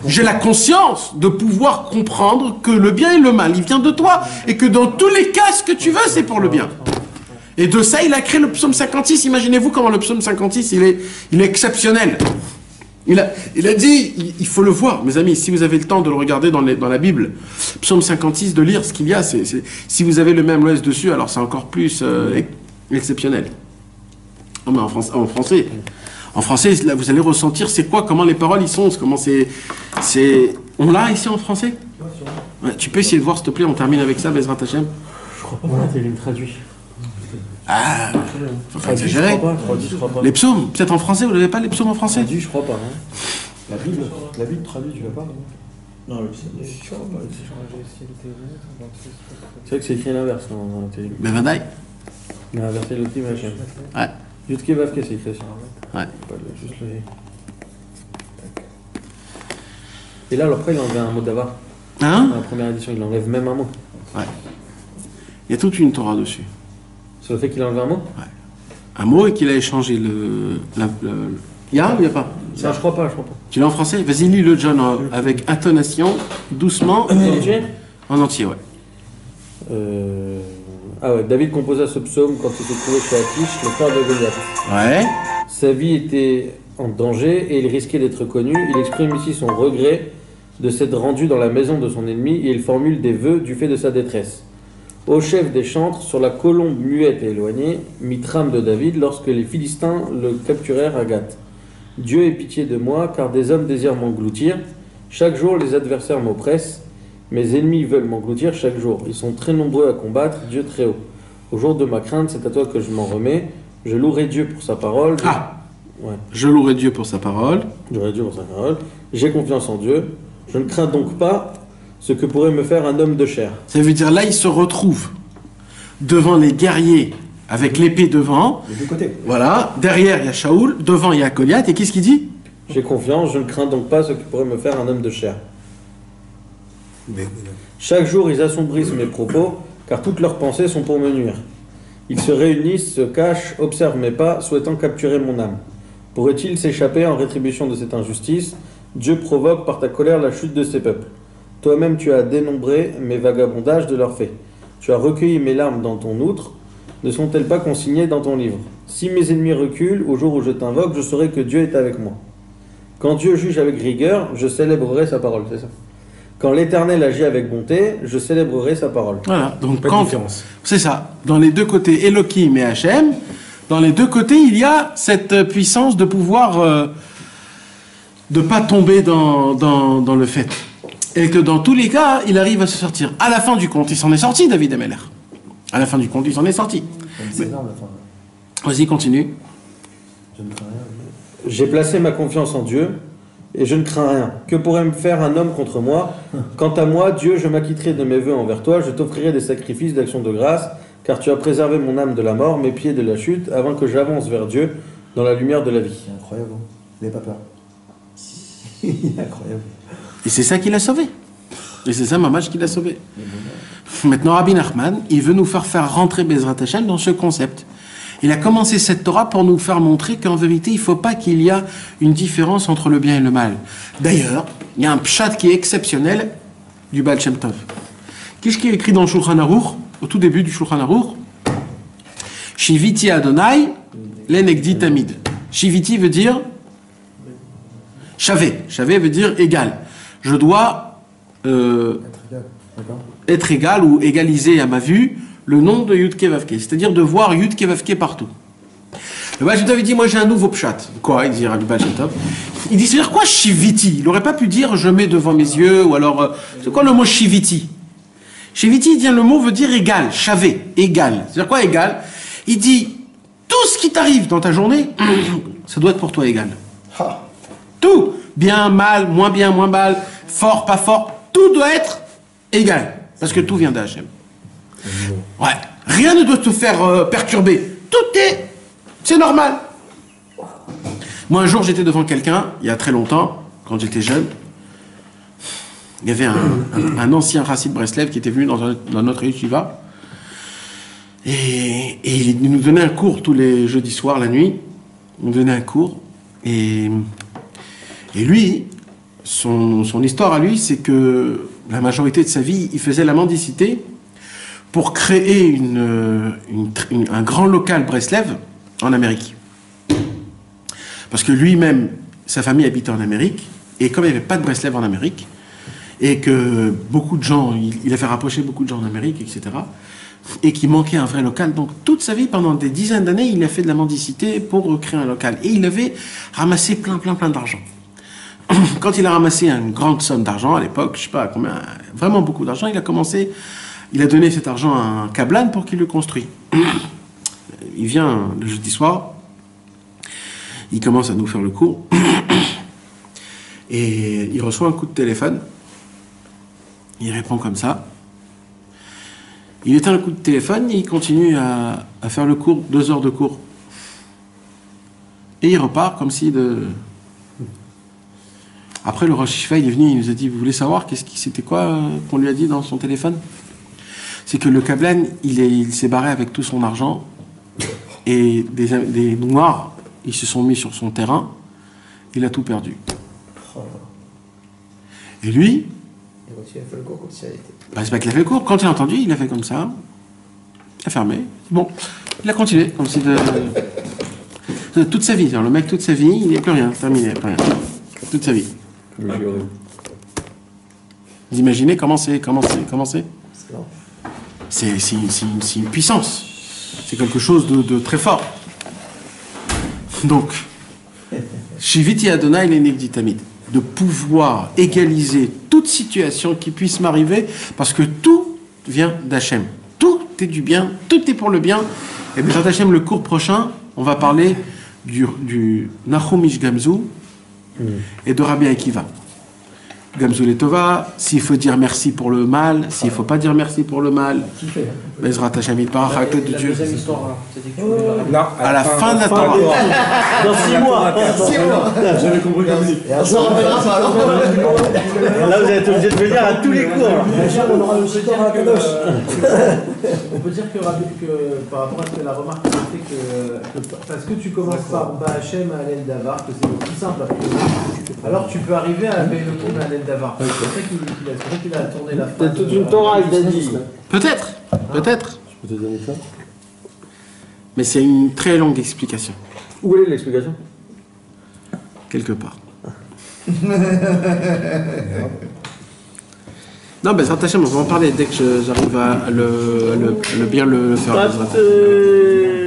J'ai la conscience de pouvoir comprendre que le bien et le mal, il vient de toi. Et que dans tous les cas, ce que tu veux, c'est pour le bien. Et de ça, il a créé le psaume 56. Imaginez-vous comment le psaume 56, il est exceptionnel. Il a dit, il faut le voir, mes amis, si vous avez le temps de le regarder dans la Bible, psaume 56, de lire ce qu'il y a, si vous avez le même OS dessus, alors c'est encore plus exceptionnel. Non, mais en français, là, vous allez ressentir c'est quoi, comment les paroles ils sont, comment c'est... On l'a ici en français? Ouais, tu peux essayer de voir, s'il te plaît, on termine avec ça, Bezrat Hashem. Je crois pas, voilà, il me traduit. Ah, faut pas exagérer. Je crois pas. Les psaumes, peut-être en français, vous n'avez pas les psaumes en français? Traduit, je crois pas. Hein. La Bible traduit, tu l'as pas? Non, le C'est vrai que c'est écrit l'inverse dans la télé. Ben Vadaï. Il a inversé le petit machin. Ouais. Yudke Vavke, c'est écrit ça. Ouais. Pas juste le... Et là, alors après, il enlève un mot d'Ava. Hein? Dans la première édition, il enlève même un mot. Ouais. Il y a toute une Torah dessus. Sur le fait qu'il enlève un mot? Ouais. Un mot et qu'il a échangé il y a ou il n'y a pas? Ça, je crois pas. Tu l'as en français? Vas-y, lis-le, John, avec intonation, doucement. En entier, ouais. Ah ouais, David composa ce psaume quand il se trouvait chez Akish, le frère de Goliath. Ouais. Sa vie était en danger et il risquait d'être connu. Il exprime ici son regret de s'être rendu dans la maison de son ennemi et il formule des vœux du fait de sa détresse. Au chef des chantres, sur la colombe muette et éloignée, Mithram de David, lorsque les Philistins le capturèrent à Gath. Dieu ait pitié de moi, car des hommes désirent m'engloutir. Chaque jour, les adversaires m'oppressent. Mes ennemis veulent m'engloutir chaque jour. Ils sont très nombreux à combattre, Dieu très haut. Au jour de ma crainte, c'est à toi que je m'en remets. Je louerai Dieu pour sa parole. Je louerai Dieu pour sa parole. Je louerai Dieu pour sa parole. J'ai confiance en Dieu. Je ne crains donc pas ce que pourrait me faire un homme de chair. Ça veut dire là, il se retrouve devant les guerriers avec l'épée devant. Les deux côtés. Voilà. Derrière, il y a Shaoul. Devant, il y a Goliath. Et qu'est-ce qu'il dit? J'ai confiance, je ne crains donc pas ce que pourrait me faire un homme de chair. Chaque jour, ils assombrissent mes propos, car toutes leurs pensées sont pour me nuire. Ils se réunissent, se cachent, observent mes pas, souhaitant capturer mon âme. Pourrait-il s'échapper en rétribution de cette injustice? Dieu provoque par ta colère la chute de ces peuples. Toi-même, tu as dénombré mes vagabondages de leurs faits. Tu as recueilli mes larmes dans ton outre. Ne sont-elles pas consignées dans ton livre? Si mes ennemis reculent, au jour où je t'invoque, je saurai que Dieu est avec moi. Quand Dieu juge avec rigueur, je célébrerai sa parole, c'est ça. Quand l'Éternel agit avec bonté, je célébrerai sa parole. Voilà. Donc, Pas de différence. c'est ça. Dans les deux côtés, Elohim et Hachem, dans les deux côtés, il y a cette puissance de pouvoir de pas tomber dans le fait. Et que dans tous les cas, il arrive à se sortir. À la fin du compte, il s'en est sorti, David Ameller. À la fin du compte, il s'en est sorti. C'est énorme la fin. Vas-y, continue. Je ne crains rien. J'ai placé ma confiance en Dieu, et je ne crains rien. Que pourrait me faire un homme contre moi? Quant à moi, Dieu, je m'acquitterai de mes vœux envers toi, je t'offrirai des sacrifices d'action de grâce, car tu as préservé mon âme de la mort, mes pieds de la chute, avant que j'avance vers Dieu dans la lumière de la vie. C'est incroyable. Hein. Il n'avait pas peur. Il est incroyable. Et c'est ça qui l'a sauvé. Et c'est ça, Mamash, qui l'a sauvé. Maintenant, Rabbi Nachman, il veut nous faire rentrer Bezrat Hashem dans ce concept. Il a commencé cette Torah pour nous faire montrer qu'en vérité, il ne faut pas qu'il y ait une différence entre le bien et le mal. D'ailleurs, il y a un pshat qui est exceptionnel du Baal Shem Tov. Qu'est-ce qui est écrit dans le Shulchan Aruch, au tout début du Shulchan Aruch? Shiviti Adonai, l'enegdi tamid. Shiviti veut dire chavé. Chavé veut dire égal. Je dois être égal ou égaliser à ma vue le nom de Yud Kei Vav Kei, c'est-à-dire de voir Yud Kei Vav Kei partout. Le Baal Shem Tov dit, moi j'ai un nouveau pshat. Quoi? Il dit Rabbi Baal Shem Tov. Il dit, c'est-à-dire quoi Shiviti? Il n'aurait pas pu dire je mets devant mes yeux, ou alors, c'est quoi le mot Shiviti? Shiviti, il dit, le mot veut dire égal, chavé, égal. C'est-à-dire quoi égal? Il dit, tout ce qui t'arrive dans ta journée, ça doit être pour toi égal. Tout, bien, mal, moins mal, fort, pas fort, tout doit être égal. Parce que tout vient d'Hachem. Ouais. Rien ne doit te faire perturber. Tout c'est normal. Moi, un jour, j'étais devant quelqu'un, il y a très longtemps, quand j'étais jeune. Il y avait un ancien Rassid Breslev qui était venu dans notre yeshiva. Et il nous donnait un cours tous les jeudis soirs, la nuit. Il nous donnait un cours. Et lui, son histoire à lui, c'est que la majorité de sa vie, il faisait la mendicité pour créer un grand local Breslev en Amérique. Parce que lui-même, sa famille habitait en Amérique, et comme il n'y avait pas de Breslev en Amérique, et que beaucoup de gens, il a fait rapprocher beaucoup de gens en Amérique, etc., et qu'il manquait un vrai local, donc toute sa vie, pendant des dizaines d'années, il a fait de la mendicité pour créer un local. Et il avait ramassé plein d'argent. Quand il a ramassé une grande somme d'argent, à l'époque, je sais pas combien, vraiment beaucoup d'argent, il a donné cet argent à un Kablan pour qu'il le construise. Il vient le jeudi soir, il commence à nous faire le cours, et il reçoit un coup de téléphone, il répond comme ça, il éteint le coup de téléphone, et il continue à faire le cours, 2 heures de cours. Et il repart comme si Après, le Rosh Yeshiva, il est venu, il nous a dit, vous voulez savoir c'était quoi qu'on lui a dit dans son téléphone? C'est que le Kablan, il s'est barré avec tout son argent, et des Noirs, ils se sont mis sur son terrain, il a tout perdu. Et lui, Il a fait le cours comme si elle était. c'est pas qu'il a fait le cours, quand il a entendu, il a fait comme ça, il a fermé, bon, il a continué, comme si toute sa vie, genre, le mec, toute sa vie, il n'y a plus rien, terminé, plus rien, toute sa vie. Vous imaginez comment c'est C'est lent. C'est une puissance. C'est quelque chose de très fort. Donc, Shiviti Adonai Lenegditamid, de pouvoir égaliser toute situation qui puisse m'arriver, parce que tout vient d'Hachem. Tout est du bien, tout est pour le bien. Et bien, Hachem, le cours prochain, on va parler du Nahum Ish Gamzu et de Rabbi Akiva. Gamzu Letova, s'il faut dire merci pour le mal, s'il ne faut pas dire merci pour le mal. Bezrat Hachem Yitbarach, à la tête de Dieu. Deuxième histoire, alors. C'est-à-dire que tu Non, À la fin de la Torah. Dans 6 mois. J'avais compris comme dit. Et un jour, on verra pas, alors. Là, vous êtes obligé de venir à tous les cours. Un jour, on aura le Shitor à Kadosh. On peut dire que par rapport à ce que la remarque que fait que parce que tu commences par Ba'Hachem à Alel Davar, que c'est le plus simple à faire, alors tu peux arriver à Be'Elohim à Alel Davar. C'est vrai qu'il a tourné la phrase. C'est toute une Torah, il a dit. Peut-être. Je peux te donner ça. Mais c'est une très longue explication, Où est l'explication? quelque part. Non, ben, Bezrat Hachem, on va en parler dès que j'arrive à bien le faire. Bezrat Hachem.